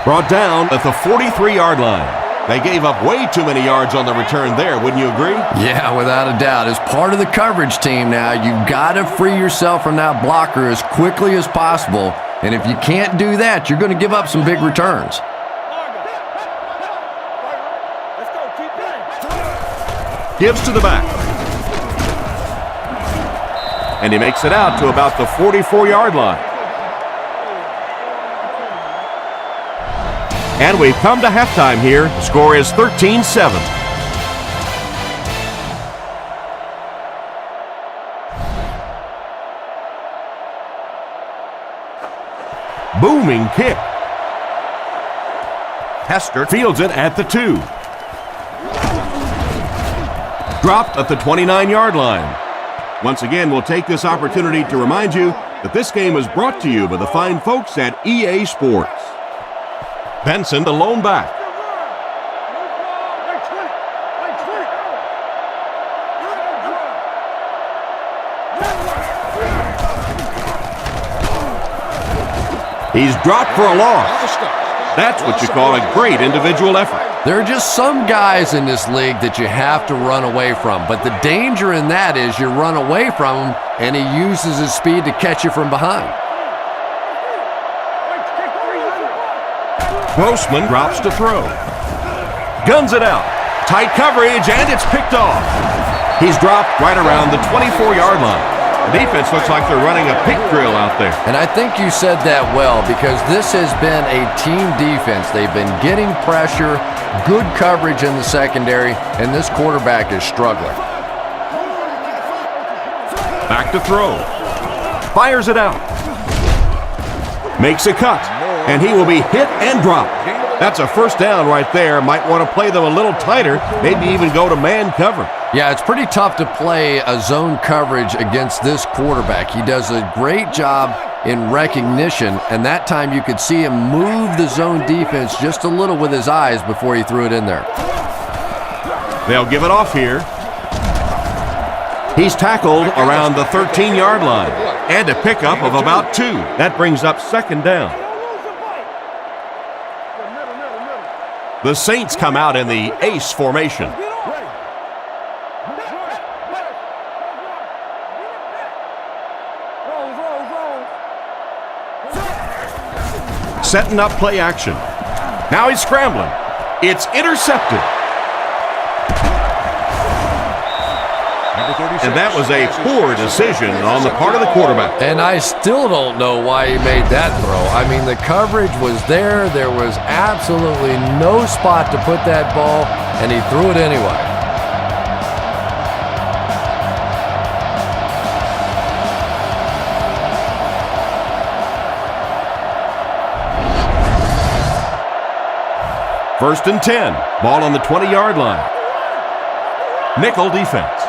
Brought down at the 43-yard line. They gave up way too many yards on the return there, wouldn't you agree? Yeah, without a doubt. As part of the coverage team now, you've got to free yourself from that blocker as quickly as possible. And if you can't do that, you're going to give up some big returns. Gives to the back. And he makes it out to about the 44-yard line. And we've come to halftime here. The score is 13-7. Booming kick. Hester fields it at the 2. Dropped at the 29-yard line. Once again, we'll take this opportunity to remind you that this game is brought to you by the fine folks at EA Sports. Benson, the lone back. He's dropped for a loss. That's what you call a great individual effort. There are just some guys in this league that you have to run away from, but the danger in that is you run away from him and he uses his speed to catch you from behind. Grossman drops to throw. Guns it out. Tight coverage, and it's picked off. He's dropped right around the 24-yard line. The defense looks like they're running a pig drill out there. And I think you said that well, because this has been a team defense. They've been getting pressure, good coverage in the secondary, and this quarterback is struggling. Back to throw. Fires it out. Makes a cut, and he will be hit and dropped. That's a first down right there. Might want to play them a little tighter, maybe even go to man cover. Yeah, it's pretty tough to play a zone coverage against this quarterback. He does a great job in recognition, and that time you could see him move the zone defense just a little with his eyes before he threw it in there. They'll give it off here. He's tackled around the 13-yard line, and a pickup of about 2. That brings up second down. The Saints come out in the ace formation. Setting up play action. Now he's scrambling. It's intercepted. And that was a poor decision on the part of the quarterback. And I still don't know why he made that throw. I mean, the coverage was there. There was absolutely no spot to put that ball, and he threw it anyway. First and 10. Ball on the 20-yard line. Nickel defense.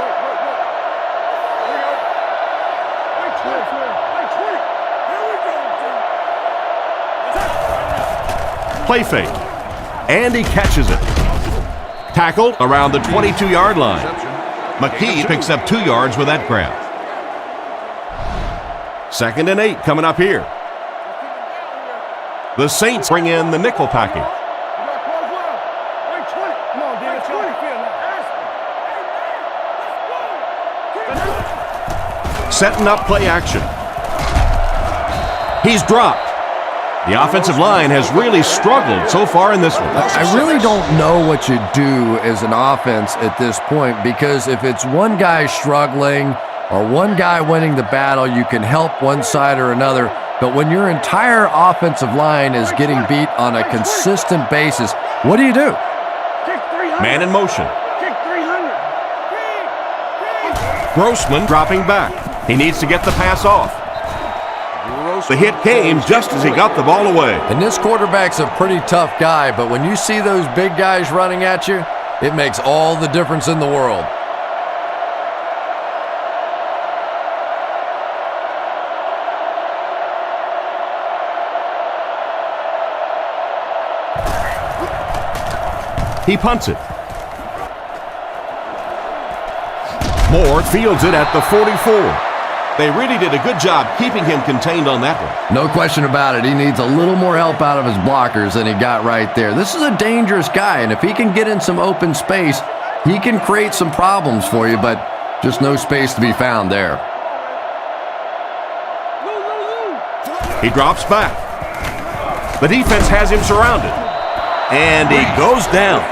Play fake. And he catches it. Tackled around the 22-yard line. McKee picks up 2 yards with that grab. Second and 8 coming up here. The Saints bring in the nickel package. Setting up play action. He's dropped. The offensive line has really struggled so far in this one. I really don't know what you do as an offense at this point, because if it's one guy struggling or one guy winning the battle, you can help one side or another. But when your entire offensive line is getting beat on a consistent basis, what do you do? Man in motion. Grossman dropping back. He needs to get the pass off. The hit came just as he got the ball away. And this quarterback's a pretty tough guy, but when you see those big guys running at you, it makes all the difference in the world. He punts it. Moore fields it at the 44. They really did a good job keeping him contained on that one. No question about it. He needs a little more help out of his blockers than he got right there. This is a dangerous guy, and if he can get in some open space, he can create some problems for you, but just no space to be found there. He drops back. The defense has him surrounded. And he goes down.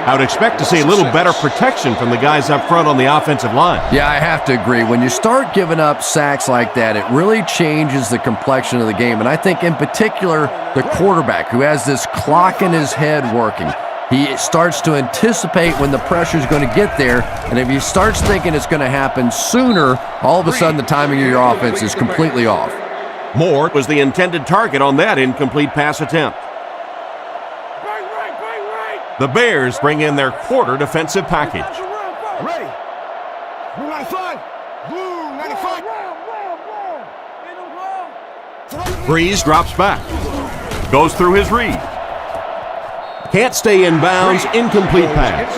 I would expect to see a little better protection from the guys up front on the offensive line. Yeah, I have to agree. When you start giving up sacks like that, it really changes the complexion of the game. And I think in particular, the quarterback, who has this clock in his head working, he starts to anticipate when the pressure is going to get there. And if he starts thinking it's going to happen sooner, all of a sudden the timing of your offense is completely off. Moore was the intended target on that incomplete pass attempt. The Bears bring in their quarter defensive package. Ready. Blue 95. Blue 95. Breeze drops back. Goes through his read. Can't stay in bounds. Incomplete pass.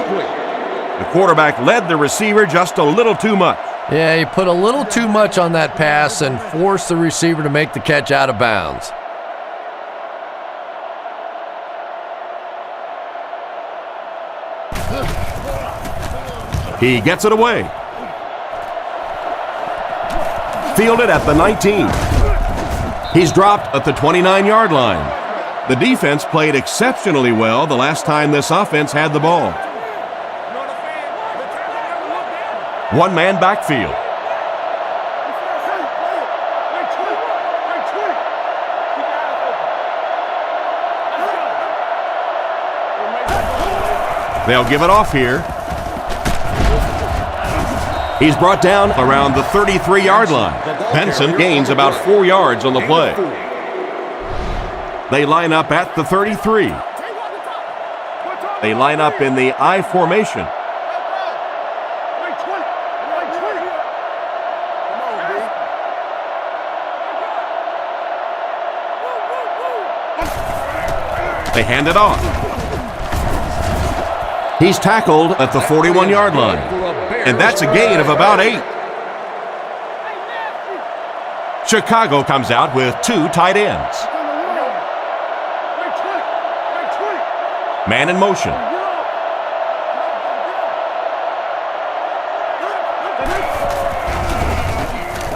The quarterback led the receiver just a little too much. Yeah, he put a little too much on that pass and forced the receiver to make the catch out of bounds. He gets it away. Fielded at the 19. He's dropped at the 29-yard line. The defense played exceptionally well the last time this offense had the ball. One-man backfield. They'll give it off here. He's brought down around the 33-yard line. Benson gains about 4 yards on the play. They line up at the 33. They line up in the I formation. They hand it off. He's tackled at the 41-yard line. And that's a gain of about 8. Chicago comes out with 2 tight ends. Man in motion.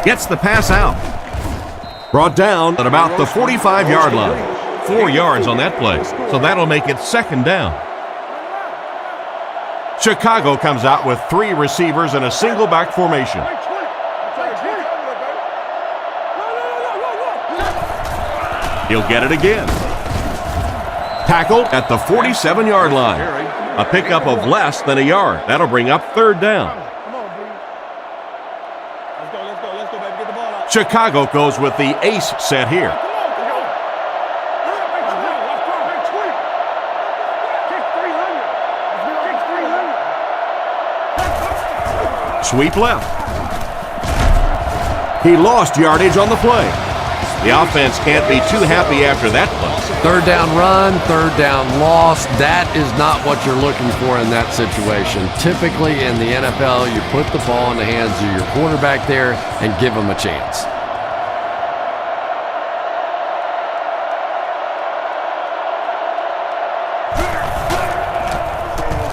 Gets the pass out. Brought down at about the 45-yard line. 4 yards on that play, so that'll make it 2nd down. Chicago comes out with 3 receivers in a single back formation. He'll get it again. Tackled at the 47-yard line. A pickup of less than a yard. That'll bring up 3rd down. Chicago goes with the ace set here. Sweep left. He lost yardage on the play. The offense can't be too happy after that play. 3rd down run, 3rd down loss. That is not what you're looking for in that situation. Typically in the NFL, you put the ball in the hands of your quarterback there and give him a chance.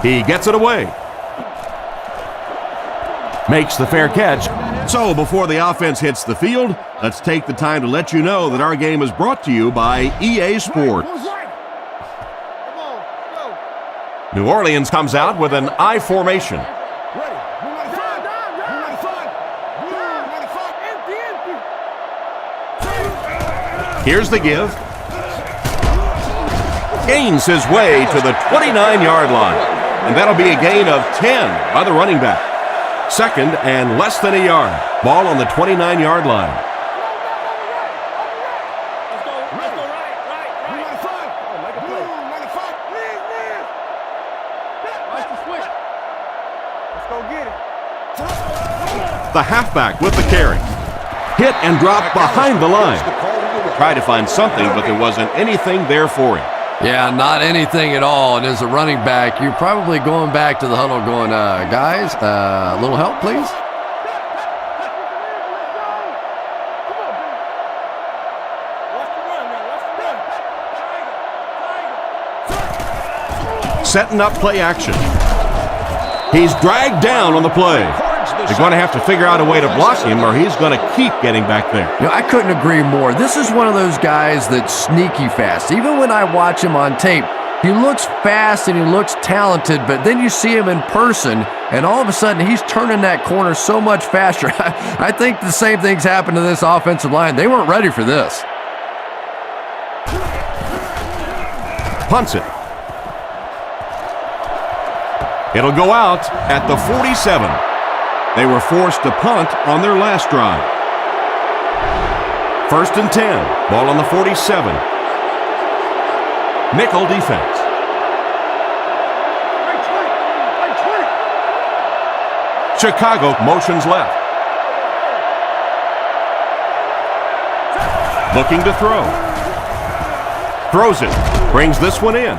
He gets it away. Makes the fair catch. So before the offense hits the field, let's take the time to let you know that our game is brought to you by EA Sports. New Orleans comes out with an I formation. Here's the give. Gains his way to the 29-yard line. And that'll be a gain of 10 by the running back. 2nd and less than a yard. Ball on the 29-yard line. The halfback with the carry. Hit and dropped behind the line. Tried to find something, but there wasn't anything there for him. Yeah, not anything at all. And as a running back, you're probably going back to the huddle going, guys, a little help, please. Setting up play action. He's dragged down on the play. They're going to have to figure out a way to block him or he's going to keep getting back there. You know, I couldn't agree more. This is one of those guys that's sneaky fast. Even when I watch him on tape, he looks fast and he looks talented, but then you see him in person, and all of a sudden he's turning that corner so much faster. I think the same thing's happened to this offensive line. They weren't ready for this. Punts it. It'll go out at the 47. They were forced to punt on their last drive. 1st and 10. Ball on the 47. Nickel defense. Chicago motions left. Looking to throw. Throws it. Brings this one in.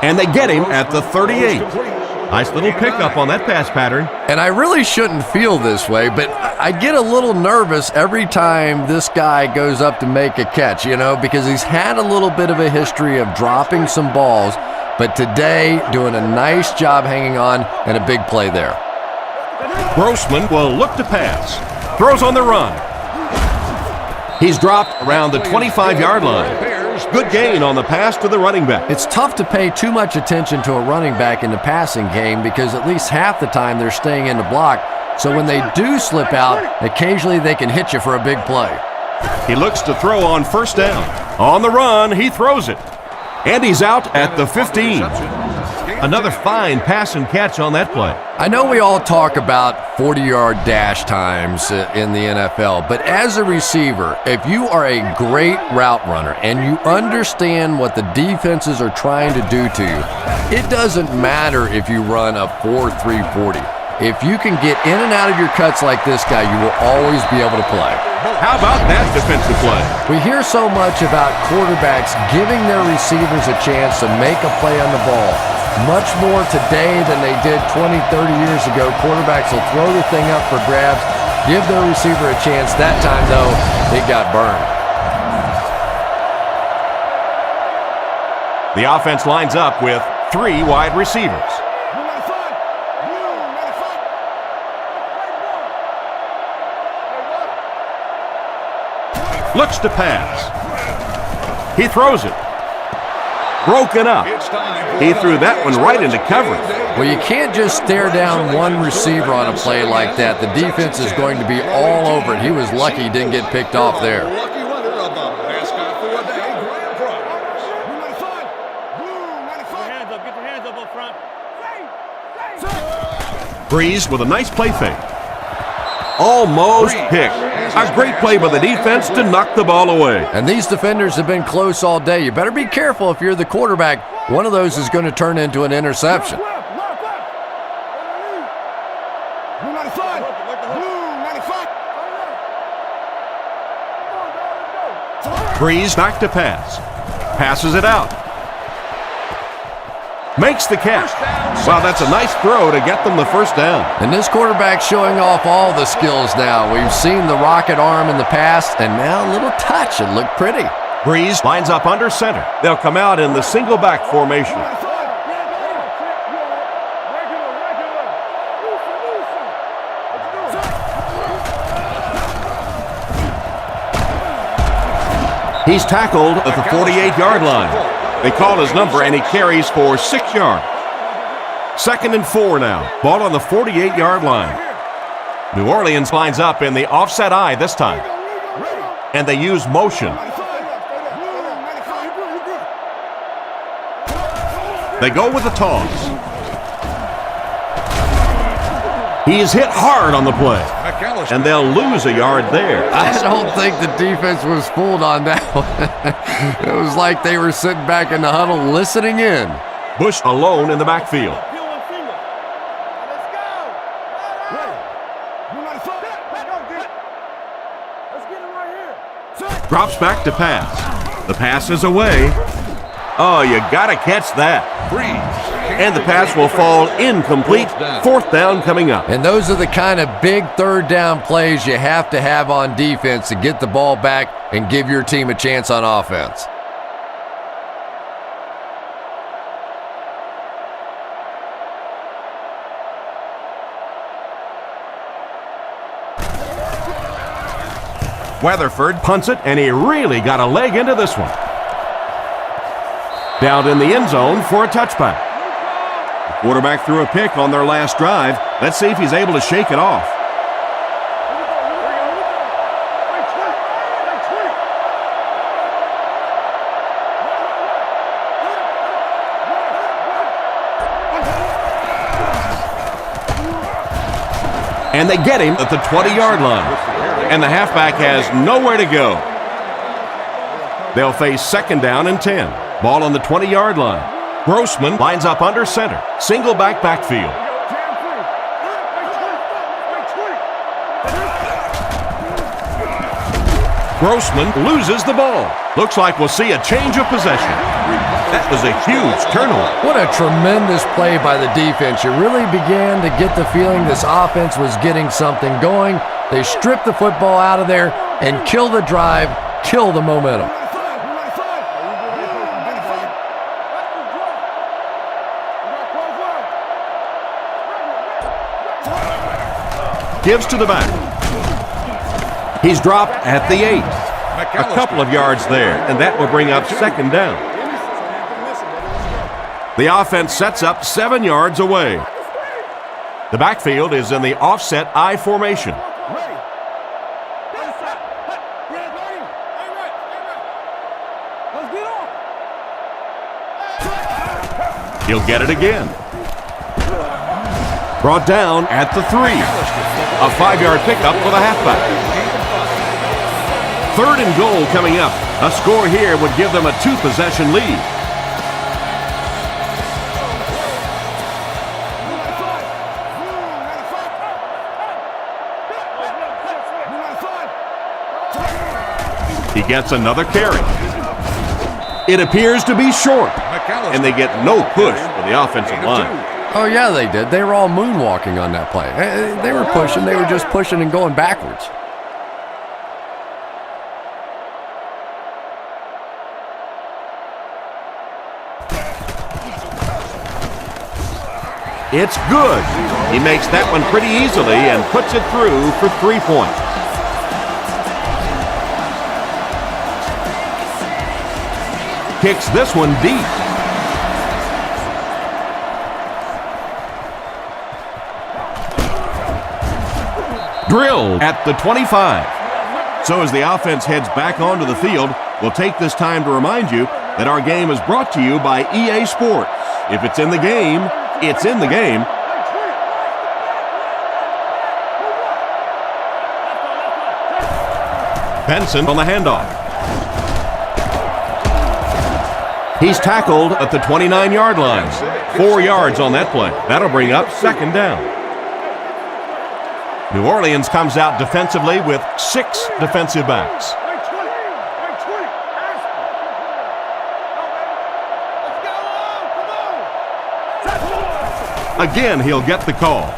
And they get him at the 38. Nice little pickup on that pass pattern. And I really shouldn't feel this way, but I get a little nervous every time this guy goes up to make a catch, you know, because he's had a little bit of a history of dropping some balls, but today doing a nice job hanging on and a big play there. Grossman will look to pass. Throws on the run. He's dropped around the 25-yard line. Good gain on the pass to the running back. It's tough to pay too much attention to a running back in the passing game because at least half the time they're staying in the block. So when they do slip out, occasionally they can hit you for a big play. He looks to throw on first down. On the run, he throws it. And he's out at the 15. Another fine pass and catch on that play. I know we all talk about 40-yard dash times in the NFL, but as a receiver, if you are a great route runner and you understand what the defenses are trying to do to you, it doesn't matter if you run a 4.340. If you can get in and out of your cuts like this guy, you will always be able to play. How about that defensive play? We hear so much about quarterbacks giving their receivers a chance to make a play on the ball. Much more today than they did 20, 30 years ago. Quarterbacks will throw the thing up for grabs, give their receiver a chance. That time, though, it got burned. The offense lines up with 3 wide receivers. Looks to pass. He throws it. Broken up. He threw that one right into coverage. Well, you can't just stare down one receiver on a play like that. The defense is going to be all over it. He was lucky he didn't get picked off there. Lucky winner of the mascot for a day grand prize. Get your hands up up front. Breeze with a nice play fake. Almost picked. A great play by the defense to knock the ball away. And these defenders have been close all day. You better be careful if you're the quarterback. One of those is going to turn into an interception. Breeze back to pass. Passes it out. Makes the catch. Wow, that's a nice throw to get them the first down. And this quarterback's showing off all the skills now. We've seen the rocket arm in the past, and now a little touch. It looked pretty. Breeze lines up under center. They'll come out in the single back formation. He's tackled at the 48-yard line. They call his number, and he carries for 6 yards. 2nd and 4 now. Ball on the 48-yard line. New Orleans lines up in the offset eye this time. And they use motion. They go with the toss. He is hit hard on the play. And they'll lose a yard there. I don't think the defense was fooled on that one. It was like they were sitting back in the huddle listening in. Bush alone in the backfield. Drops back to pass. The pass is away. Oh, you gotta catch that. And the pass will fall incomplete. 4th down coming up. And those are the kind of big 3rd down plays you have to have on defense to get the ball back and give your team a chance on offense. Weatherford punts it, and he really got a leg into this one. Down in the end zone for a touchback. The quarterback threw a pick on their last drive. Let's see if he's able to shake it off. And they get him at the 20-yard line. And the halfback has nowhere to go. They'll face 2nd down and 10. Ball on the 20-yard line. Grossman lines up under center. Single backfield. Grossman loses the ball. Looks like we'll see a change of possession. That was a huge turnover. What a tremendous play by the defense. You really began to get the feeling this offense was getting something going. They stripped the football out of there and kill the drive, kill the momentum. Gives to the back. He's dropped at the 8. A couple of yards there, and that will bring up 2nd down. The offense sets up 7 yards away. The backfield is in the offset I formation. He'll get it again. Brought down at the 3. A 5-yard pickup for the halfback. 3rd and goal coming up. A score here would give them a 2-possession lead. He gets another carry. It appears to be short, and they get no push for the offensive line. Oh, yeah, they did. They were all moonwalking on that play. They were pushing. They were just pushing and going backwards. It's good. He makes that one pretty easily and puts it through for 3 points. Kicks this one deep. Drilled at the 25. So as the offense heads back onto the field, we'll take this time to remind you that our game is brought to you by EA Sports. If it's in the game, it's in the game. Benson on the handoff. He's tackled at the 29-yard line. 4 yards on that play. That'll bring up 2nd down. New Orleans comes out defensively with 6 defensive backs. Again, he'll get the call.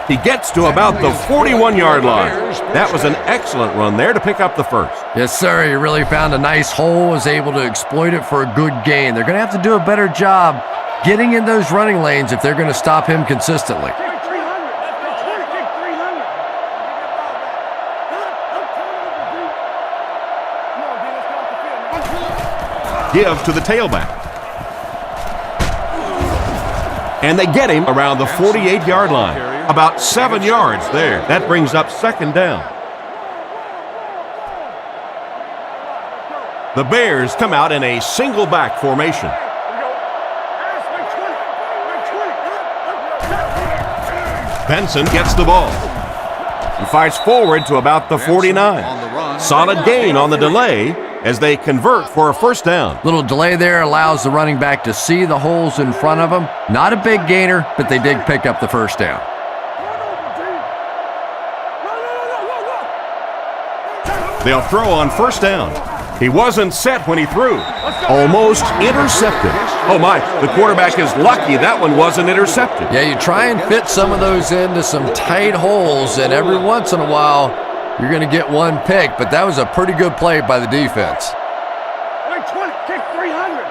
He gets to about the 41-yard line. That was an excellent run there to pick up the first. Yes, sir. He really found a nice hole, was able to exploit it for a good gain. They're going to have to do a better job getting in those running lanes if they're going to stop him consistently. Give to the tailback. And they get him around the 48-yard line. About 7 yards there. That brings up 2nd down. The Bears come out in a single back formation. Benson gets the ball. He fires forward to about the 49. Solid gain on the delay as they convert for a 1st down. Little delay there allows the running back to see the holes in front of him. Not a big gainer, but they did pick up the 1st down. They'll throw on 1st down. He wasn't set when he threw. Almost intercepted. Oh my, the quarterback is lucky that one wasn't intercepted. Yeah, you try and fit some of those into some tight holes, and every once in a while, you're going to get one pick, but that was a pretty good play by the defense. Kick 300.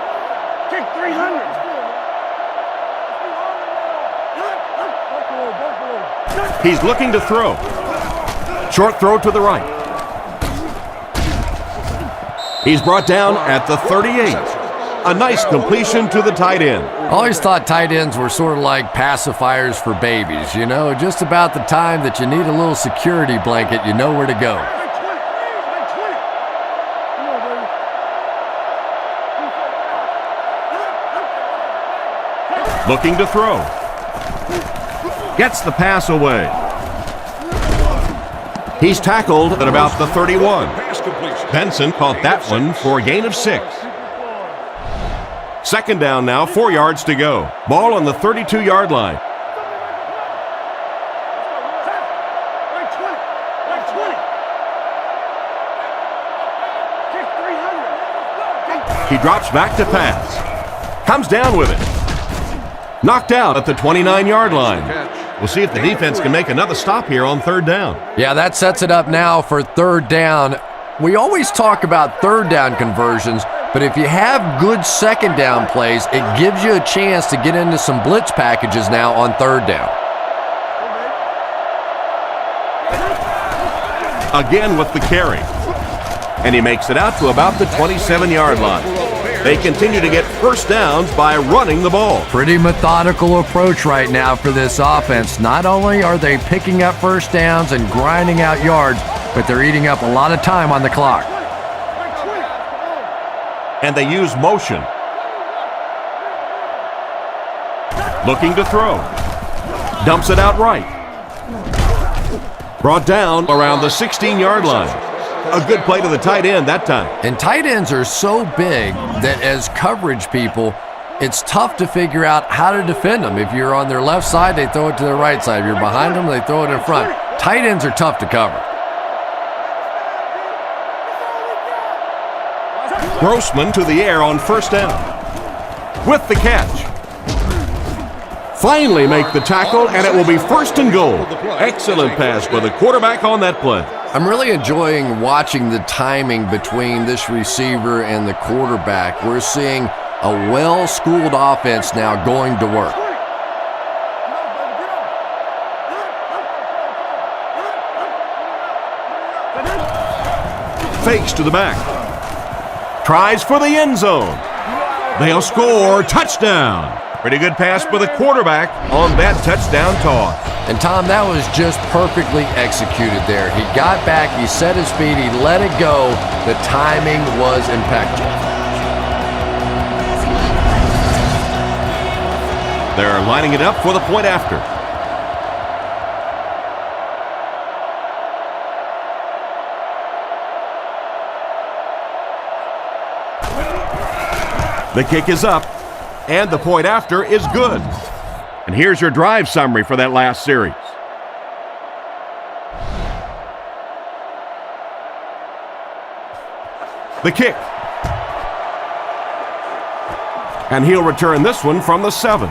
Kick 300. He's looking to throw. Short throw to the right. He's brought down at the 38. A nice completion to the tight end. I always thought tight ends were sort of like pacifiers for babies, you know, just about the time that you need a little security blanket, you know where to go. Looking to throw. Gets the pass away. He's tackled at about the 31. Benson caught that one for a gain of 6. 2nd down now, 4 yards to go. Ball on the 32-yard line. He drops back to pass. Comes down with it. Knocked out at the 29-yard line. We'll see if the defense can make another stop here on 3rd down. Yeah, that sets it up now for 3rd down. We always talk about 3rd down conversions, but if you have good 2nd down plays, it gives you a chance to get into some blitz packages now on 3rd down. Again with the carry. And he makes it out to about the 27-yard line. They continue to get first downs by running the ball. Pretty methodical approach right now for this offense. Not only are they picking up first downs and grinding out yards, but they're eating up a lot of time on the clock. And they use motion. Looking to throw. Dumps it out right. Brought down around the 16-yard line. A good play to the tight end that time. And tight ends are so big that as coverage people, it's tough to figure out how to defend them. If you're on their left side, they throw it to their right side. If you're behind them, they throw it in front. Tight ends are tough to cover. Grossman to the air on first down. With the catch. Finally make the tackle, and it will be first and goal. Excellent pass by the quarterback on that play. I'm really enjoying watching the timing between this receiver and the quarterback. We're seeing a well-schooled offense now going to work. Fakes to the back. Tries for the end zone. They'll score. Touchdown. Pretty good pass by the quarterback on that touchdown toss. And Tom, that was just perfectly executed there. He got back, he set his feet, he let it go. The timing was impeccable. They're lining it up for the point after. The kick is up, and the point after is good. And here's your drive summary for that last series. The kick. And he'll return this one from the 7.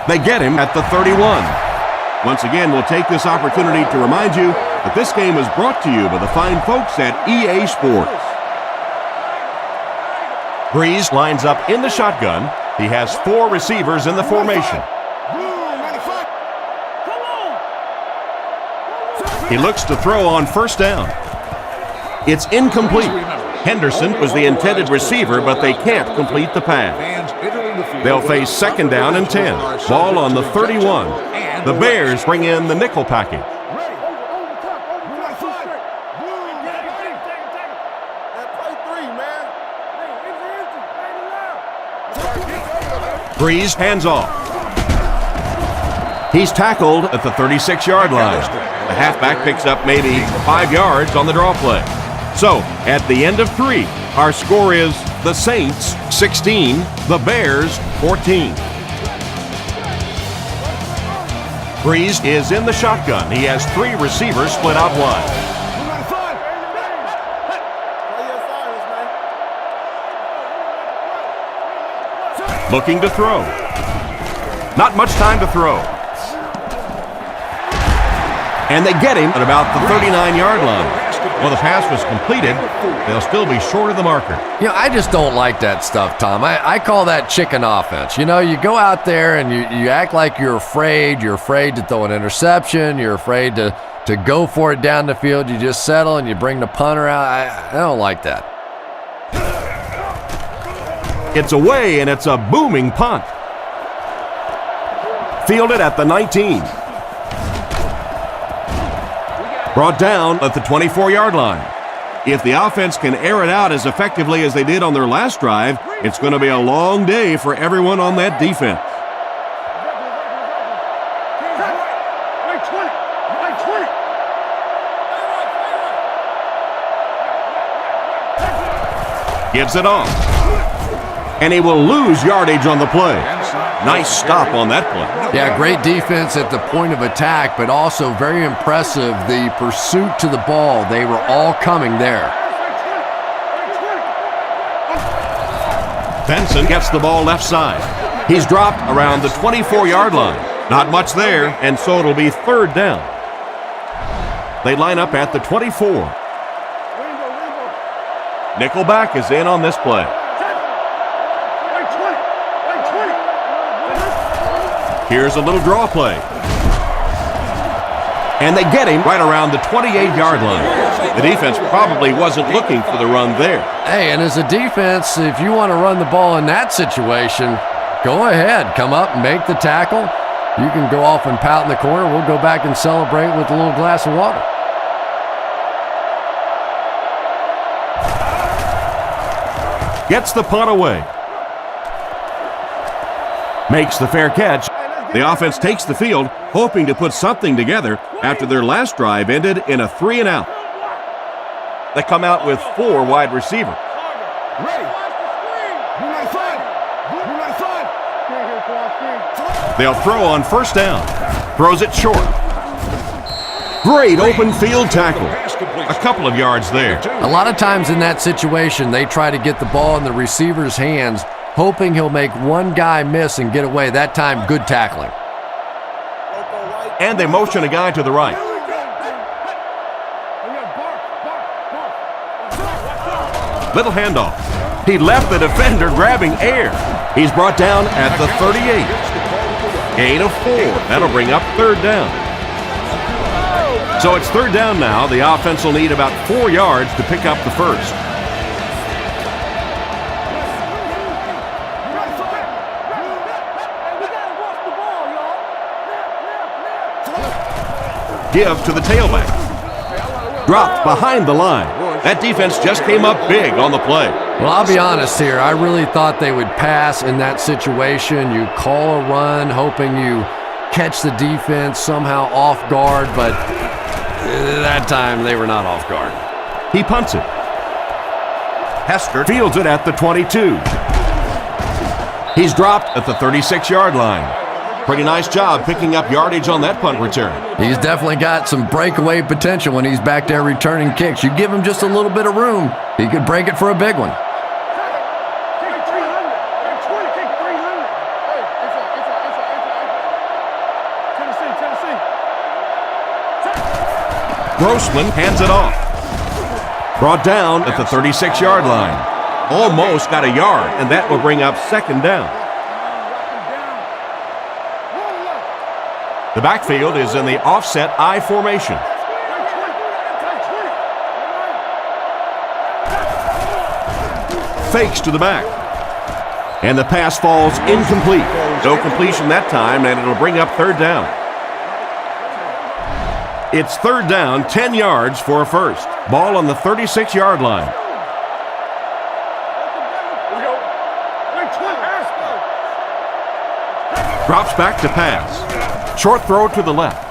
They get him at the 31. Once again, we'll take this opportunity to remind you that this game is brought to you by the fine folks at EA Sports. Breeze lines up in the shotgun. He has 4 receivers in the formation. He looks to throw on first down. It's incomplete. Henderson was the intended receiver, but they can't complete the pass. They'll face second down and 10. Ball on the 31. The Bears bring in the nickel package. Breeze hands off. He's tackled at the 36-yard line. The halfback picks up maybe 5 yards on the draw play. So, at the end of 3, our score is the Saints 16, the Bears 14. Breeze is in the shotgun. He has 3 receivers split out wide. Looking to throw. Not much time to throw. And they get him at about the 39-yard line. Well, the pass was completed. They'll still be short of the marker. You know, I just don't like that stuff, Tom. I call that chicken offense. You know, you go out there and you act like you're afraid. You're afraid to throw an interception. You're afraid to go for it down the field. You just settle and you bring the punter out. I don't like that. It's away, and it's a booming punt. Fielded at the 19. Brought down at the 24-yard line. If the offense can air it out as effectively as they did on their last drive, it's going to be a long day for everyone on that defense. Gives it off. And he will lose yardage on the play. Nice stop on that play. Yeah, great defense at the point of attack, but also very impressive the pursuit to the ball. They were all coming there. Benson gets the ball left side. He's dropped around the 24-yard line. Not much there, and so it'll be third down. They line up at the 24. Nickelback is in on this play. Here's a little draw play. And they get him right around the 28-yard line. The defense probably wasn't looking for the run there. Hey, and as a defense, if you want to run the ball in that situation, go ahead. Come up and make the tackle. You can go off and pout in the corner. We'll go back and celebrate with a little glass of water. Gets the punt away. Makes the fair catch. The offense takes the field, hoping to put something together after their last drive ended in a 3-and-out. They come out with 4 wide receivers. They'll throw on first down. Throws it short. Great open field tackle. A couple of yards there. A lot of times in that situation, they try to get the ball in the receiver's hands, hoping he'll make one guy miss and get away. That time, good tackling. And they motion a guy to the right. Little handoff. He left the defender grabbing air. He's brought down at the 38. Gain of 4. That'll bring up third down. So it's third down now. The offense will need about 4 yards to pick up the first. Give to the tailback. Dropped behind the line. That defense just came up big on the play. Well, I'll be honest here. I really thought they would pass in that situation. You call a run, hoping you catch the defense somehow off guard, but that time they were not off guard. He punts it. Hester fields it at the 22. He's dropped at the 36-yard line. Pretty nice job picking up yardage on that punt return. He's definitely got some breakaway potential when he's back there returning kicks. You give him just a little bit of room, he could break it for a big one. Grossman hands it off. Brought down at the 36-yard line. Almost got a yard, and that will bring up second down. The backfield is in the offset I formation. Fakes to the back. And the pass falls incomplete. No completion that time, and it'll bring up third down. It's third down, 10 yards for a first. Ball on the 36-yard line. Drops back to pass. Short throw to the left.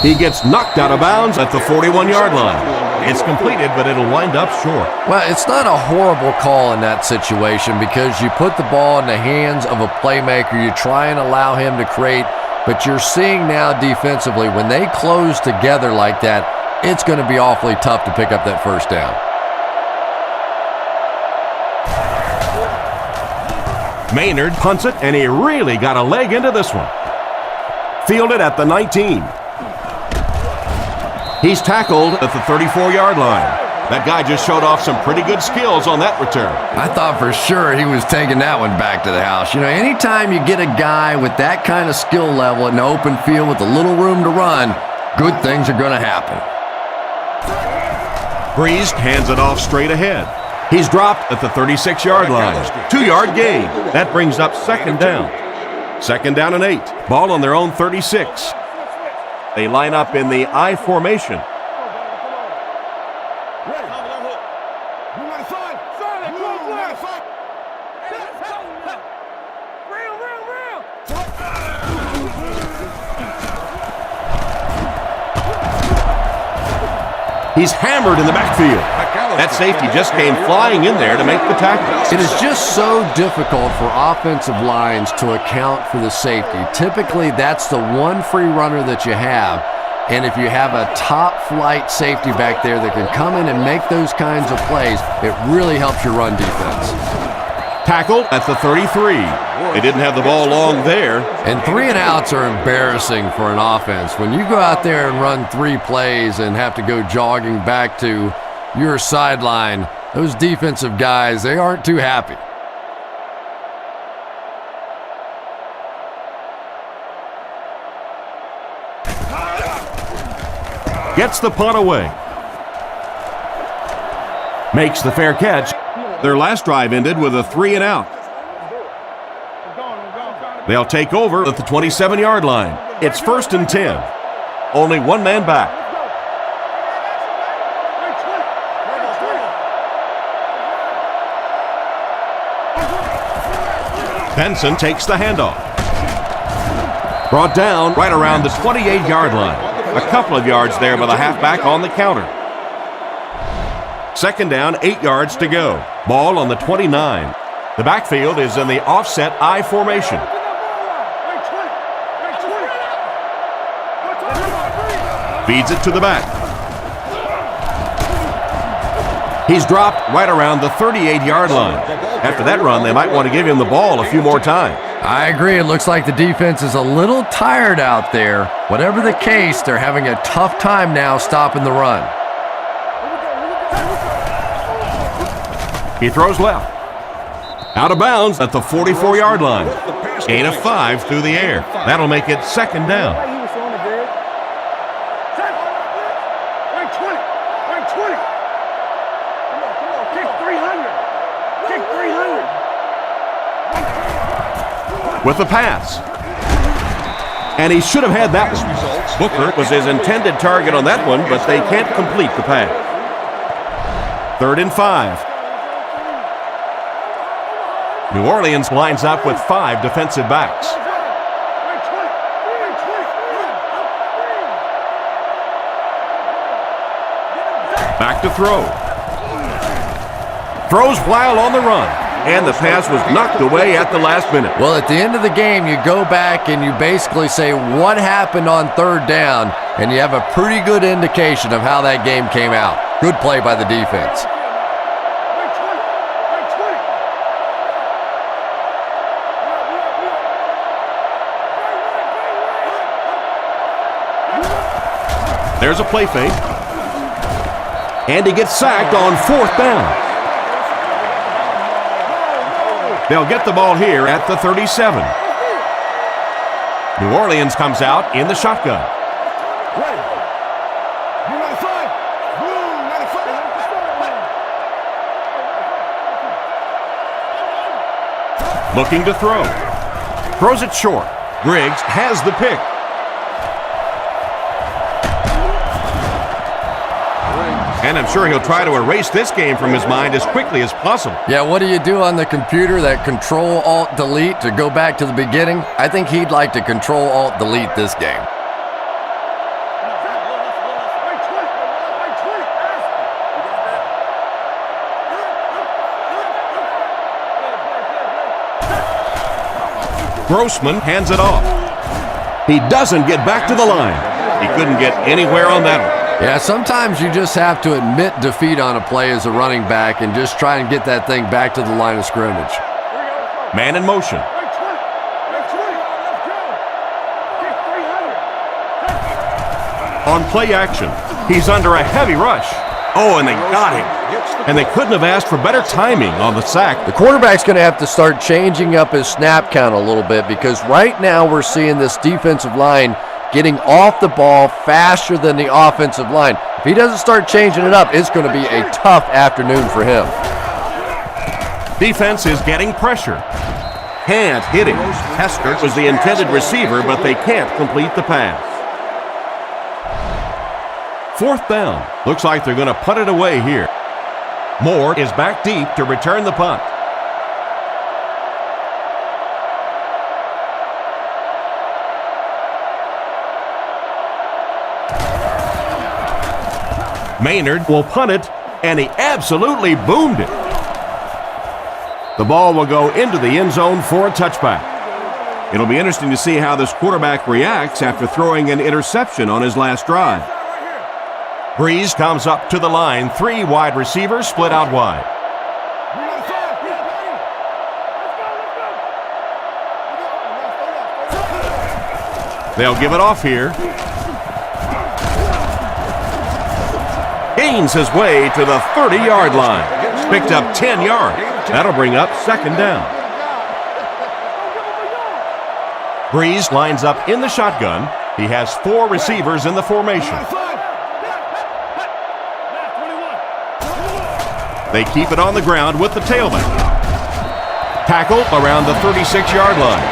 He gets knocked out of bounds at the 41-yard line. It's completed, but it'll wind up short. Well, it's not a horrible call in that situation because you put the ball in the hands of a playmaker. You try and allow him to create, but you're seeing now defensively, when they close together like that, it's going to be awfully tough to pick up that first down. Maynard punts it, and he really got a leg into this one. Fielded at the 19. He's tackled at the 34-yard line. That guy just showed off some pretty good skills on that return. I thought for sure he was taking that one back to the house. You know, anytime you get a guy with that kind of skill level in the open field with a little room to run, good things are going to happen. Breeze hands it off straight ahead. He's dropped at the 36-yard line. 2-yard gain. That brings up second down. Second down and 8. Ball on their own 36. They line up in the I formation. He's hammered in the backfield. That safety just came flying in there to make the tackle. It is just so difficult for offensive lines to account for the safety. Typically, that's the one free runner that you have. And if you have a top-flight safety back there that can come in and make those kinds of plays, it really helps your run defense. Tackle at the 33. They didn't have the ball long there. And 3-and-outs are embarrassing for an offense. When you go out there and run 3 plays and have to go jogging back to your sideline, those defensive guys, they aren't too happy. Gets the punt away. Makes the fair catch. Their last drive ended with a 3-and-out. They'll take over at the 27-yard line. It's 1st and 10. Only one man back. Benson takes the handoff. Brought down right around the 28-yard line. A couple of yards there by the halfback on the counter. 2nd down, 8 yards to go. Ball on the 29. The backfield is in the offset I formation. Feeds it to the back. He's dropped right around the 38-yard line. After that run, they might want to give him the ball a few more times. I agree. It looks like the defense is a little tired out there. Whatever the case, they're having a tough time now stopping the run. He throws left. Out of bounds at the 44-yard line. Gain of 5 through the air. That'll make it 2nd down. With the pass. And he should have had that one. Booker was his intended target on that one, but they can't complete the pass. 3rd and 5. New Orleans lines up with 5 defensive backs. Back to throw. Throws while on the run. And the pass was knocked away at the last minute. Well, at the end of the game, you go back and you basically say what happened on 3rd down, and you have a pretty good indication of how that game came out. Good play by the defense. There's a play fake. And he gets sacked on 4th down. They'll get the ball here at the 37. New Orleans comes out in the shotgun. Looking to throw. Throws it short. Griggs has the pick. And I'm sure he'll try to erase this game from his mind as quickly as possible. Yeah, what do you do on the computer? That Control-Alt-Delete to go back to the beginning? I think he'd like to Control-Alt-Delete this game. Grossman hands it off. He doesn't get back to the line. He couldn't get anywhere on that one. Yeah, sometimes you just have to admit defeat on a play as a running back and just try and get that thing back to the line of scrimmage. Man in motion. On play action, he's under a heavy rush. Oh, and they got him. And they couldn't have asked for better timing on the sack. The quarterback's going to have to start changing up his snap count a little bit because right now we're seeing this defensive line getting off the ball faster than the offensive line. If he doesn't start changing it up, it's going to be a tough afternoon for him. Defense is getting pressure. Can't hit him. Heskert was the intended receiver, but they can't complete the pass. 4th down. Looks like they're going to punt it away here. Moore is back deep to return the punt. Maynard will punt it, and he absolutely boomed it. The ball will go into the end zone for a touchback. It'll be interesting to see how this quarterback reacts after throwing an interception on his last drive. Breeze comes up to the line. 3 wide receivers split out wide. They'll give it off here. Gains his way to the 30-yard line. Picked up 10 yards. That'll bring up 2nd down. Breeze lines up in the shotgun. He has 4 receivers in the formation. They keep it on the ground with the tailback. Tackled around the 36-yard line.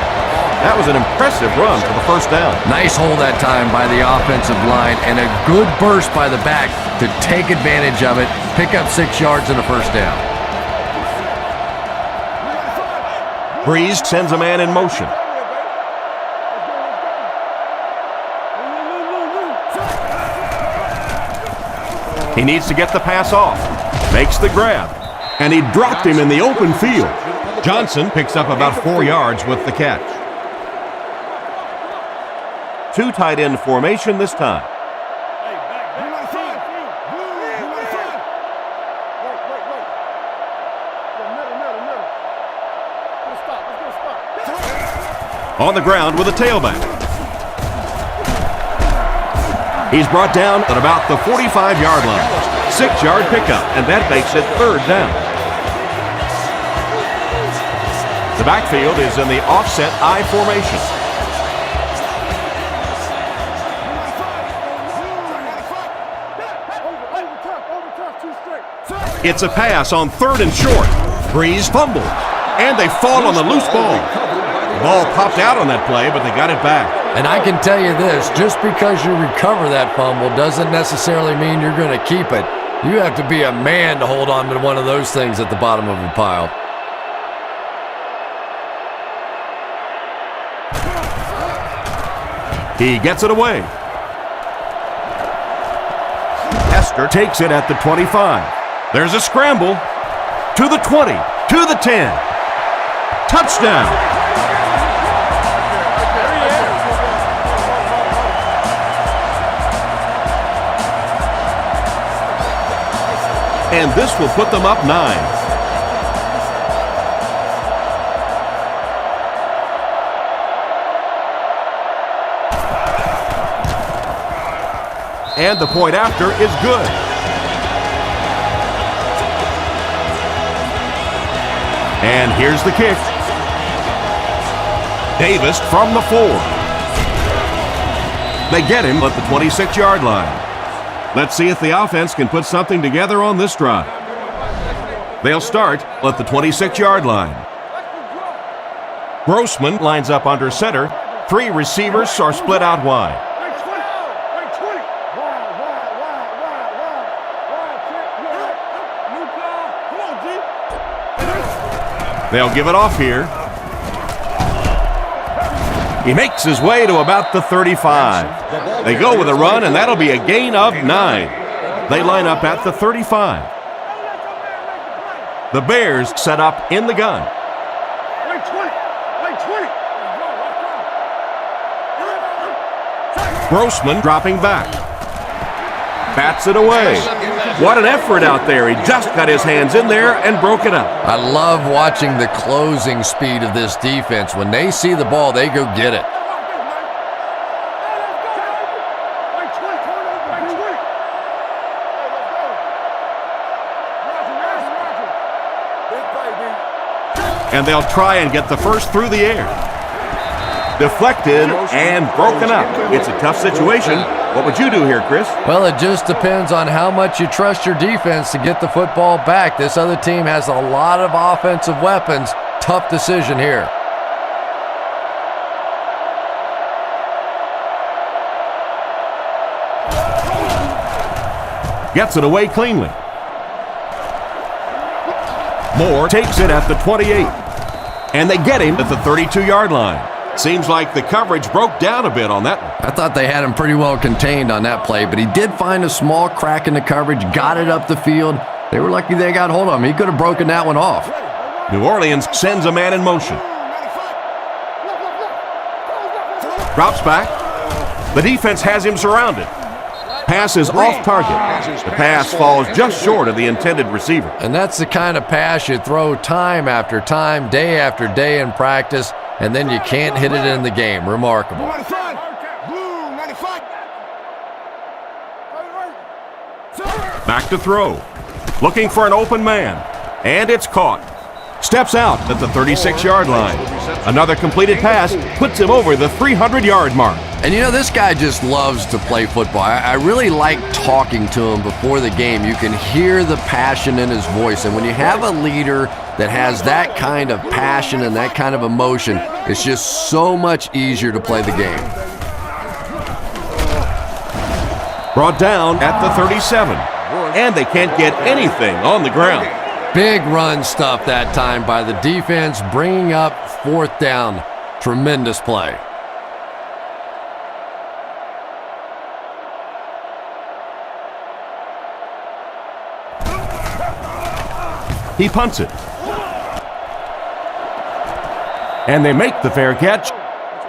That was an impressive run for the first down. Nice hold that time by the offensive line and a good burst by the back to take advantage of it, pick up 6 yards and a first down. Breeze sends a man in motion. He needs to get the pass off. Makes the grab. And he dropped him in the open field. Johnson picks up about 4 yards with the catch. 2 tight end formation this time. On the ground with a tailback. He's brought down at about the 45-yard line. 6-yard pickup, and that makes it 3rd down. The backfield is in the offset I formation. It's a pass on 3rd and short. Breeze fumbles, and they fall on the loose ball. The ball popped out on that play, but they got it back. And I can tell you this, just because you recover that fumble doesn't necessarily mean you're going to keep it. You have to be a man to hold on to one of those things at the bottom of a pile. He gets it away. Hester takes it at the 25. There's a scramble. To the 20. To the 10. Touchdown. And this will put them up 9. And the point after is good. And here's the kick. Davis from the 4. They get him at the 26-yard line. Let's see if the offense can put something together on this drive. They'll start at the 26-yard line. Grossman lines up under center. 3 receivers are split out wide. They'll give it off here. He makes his way to about the 35. They go with a run, and that'll be a gain of 9. They line up at the 35. The Bears set up in the gun. Grossman dropping back. Bats it away. What an effort out there. He just got his hands in there and broke it up. I love watching the closing speed of this defense. When they see the ball, they go get it. And they'll try and get the first through the air. Deflected and broken up. It's a tough situation. What would you do here, Chris? Well, it just depends on how much you trust your defense to get the football back. This other team has a lot of offensive weapons. Tough decision here. Gets it away cleanly. Moore takes it at the 28. And they get him at the 32-yard line. Seems like the coverage broke down a bit on that one. I thought they had him pretty well contained on that play, but he did find a small crack in the coverage, got it up the field. They were lucky they got hold of him. He could have broken that one off. New Orleans sends a man in motion. Drops back. The defense has him surrounded. Pass is off target. The pass falls just short of the intended receiver. And that's the kind of pass you throw time after time, day after day in practice, and then you can't hit it in the game. Remarkable. Back to throw. Looking for an open man. And it's caught. steps out at the 36-yard line. Another completed pass puts him over the 300-yard mark. And you know, this guy just loves to play football. I really like talking to him before the game. You can hear the passion in his voice. And when you have a leader that has that kind of passion and that kind of emotion, it's just so much easier to play the game. Brought down at the 37. And they can't get anything on the ground. Big run stuff that time by the defense, bringing up 4th down. Tremendous play. He punts it. And they make the fair catch.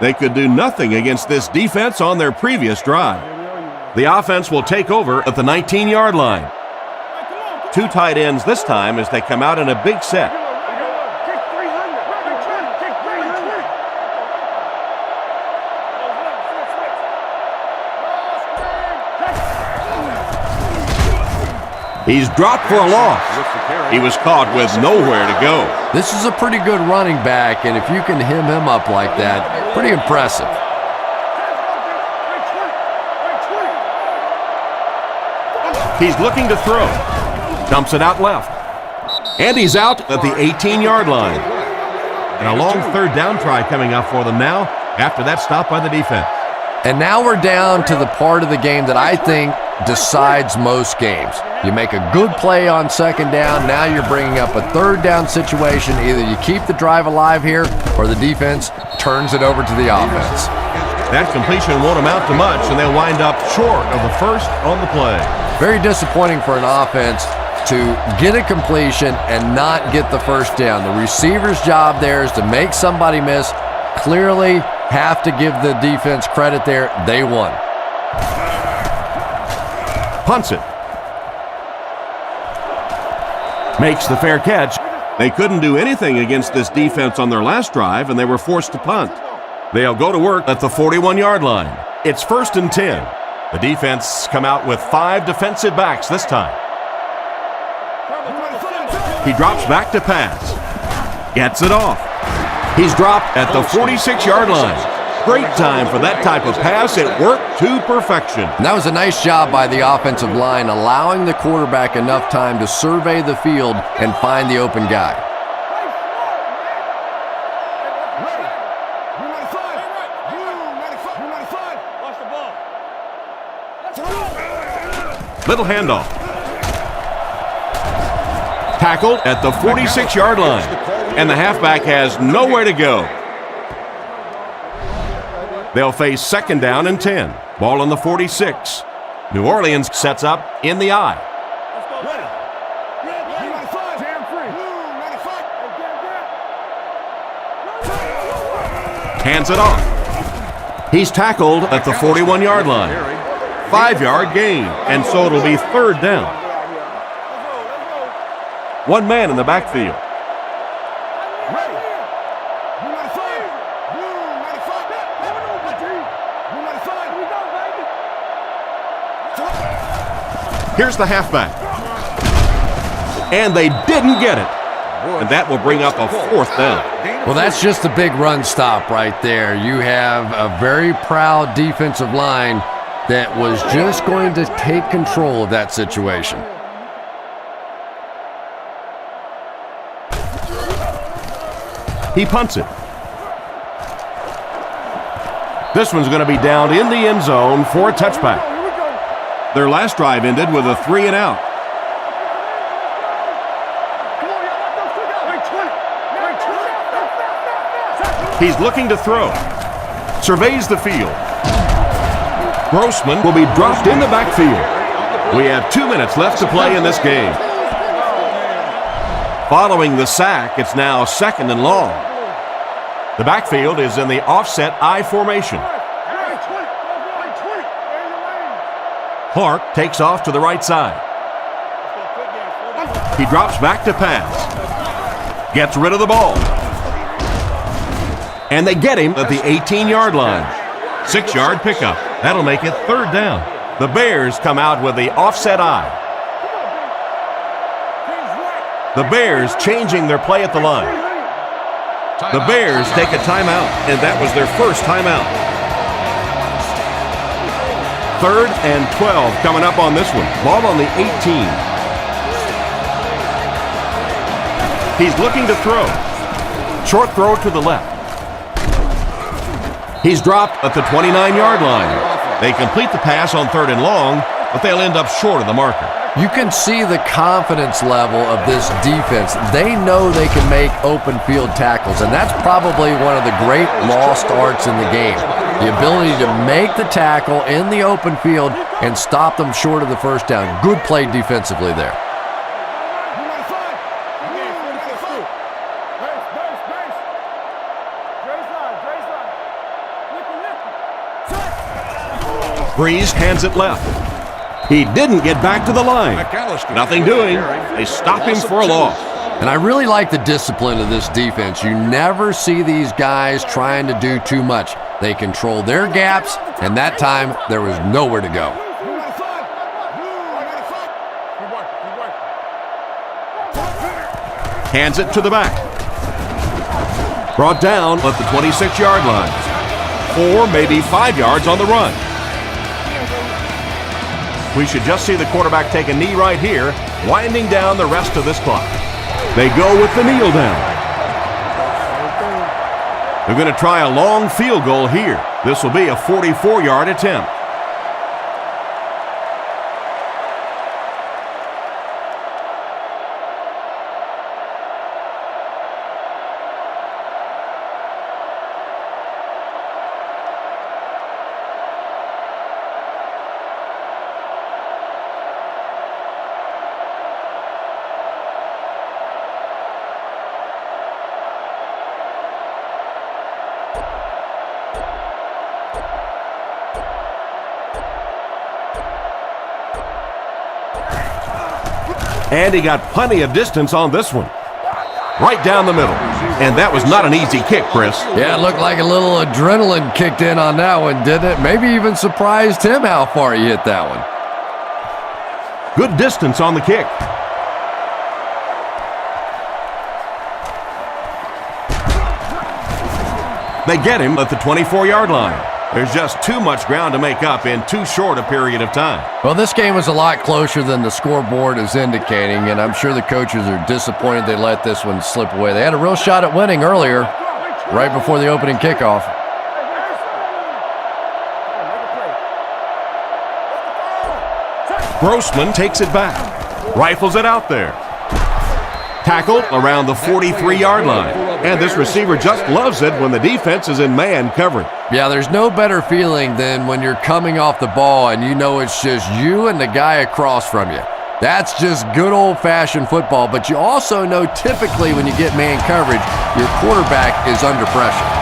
They could do nothing against this defense on their previous drive. The offense will take over at the 19-yard line. 2 tight ends this time as they come out in a big set. He's dropped for a loss. He was caught with nowhere to go. This is a pretty good running back, and if you can hem him up like that, pretty impressive. He's looking to throw. Dumps it out left. And he's out at the 18-yard line. And a long 3rd down try coming up for them now after that stop by the defense. And now we're down to the part of the game that I think decides most games. You make a good play on 2nd down, now you're bringing up a 3rd down situation. Either you keep the drive alive here or the defense turns it over to the offense. That completion won't amount to much, and they'll wind up short of the first on the play. Very disappointing for an offense to get a completion and not get the 1st down. The receiver's job there is to make somebody miss. Clearly have to give the defense credit there. They won. Punts it. Makes the fair catch. They couldn't do anything against this defense on their last drive, and they were forced to punt. They'll go to work at the 41-yard line. It's 1st and 10. The defense come out with 5 defensive backs this time. He drops back to pass. Gets it off. He's dropped at the 46-yard line. Great time for that type of pass. It worked to perfection. And that was a nice job by the offensive line, allowing the quarterback enough time to survey the field and find the open guy. Little handoff. Tackled at the 46-yard line. And the halfback has nowhere to go. They'll face 2nd down and 10. Ball on the 46. New Orleans sets up in the I. Hands it off. He's tackled at the 41-yard line. 5-yard gain, and so it'll be 3rd down. 1 man in the backfield. Here's the halfback. And they didn't get it. And that will bring up a 4th down. Well, that's just a big run stop right there. You have a very proud defensive line that was just going to take control of that situation. He punts it. This one's going to be down in the end zone for a touchback. Their last drive ended with a 3-and-out. He's looking to throw. Surveys the field. Grossman will be dropped in the backfield. We have 2 minutes left to play in this game. Following the sack, it's now 2nd and long. The backfield is in the offset I formation. Clark takes off to the right side. He drops back to pass. Gets rid of the ball. And they get him at the 18-yard line. 6-yard pickup. That'll make it 3rd down. The Bears come out with the offset I. The Bears changing their play at the line. The Bears take a timeout, and that was their first timeout. 3rd and 12 coming up on this one. Ball on the 18. He's looking to throw. Short throw to the left. He's dropped at the 29-yard line. They complete the pass on 3rd and long, but they'll end up short of the marker. You can see the confidence level of this defense. They know they can make open field tackles, and that's probably one of the great lost arts in the game. The ability to make the tackle in the open field and stop them short of the first down. Good play defensively there. Breeze hands it left. He didn't get back to the line. Nothing doing. They stop him for a loss. And I really like the discipline of this defense. You never see these guys trying to do too much. They control their gaps, and that time there was nowhere to go. Hands it to the back. Brought down at the 26-yard line. 4, maybe 5 yards on the run. We should just see the quarterback take a knee right here, winding down the rest of this clock. They go with the kneel down. They're going to try a long field goal here. This will be a 44-yard attempt. And he got plenty of distance on this one. Right down the middle. And that was not an easy kick, Chris. Yeah, it looked like a little adrenaline kicked in on that one, didn't it? Maybe even surprised him how far he hit that one. Good distance on the kick. They get him at the 24-yard line. There's just too much ground to make up in too short a period of time. Well, this game was a lot closer than the scoreboard is indicating, and I'm sure the coaches are disappointed they let this one slip away. They had a real shot at winning earlier, right before the opening kickoff. Grossman takes it back. Rifles it out there. Tackled around the 43-yard line. And this receiver just loves it when the defense is in man coverage. Yeah, there's no better feeling than when you're coming off the ball and you know it's just you and the guy across from you. That's just good old-fashioned football, but you also know typically when you get man coverage, your quarterback is under pressure.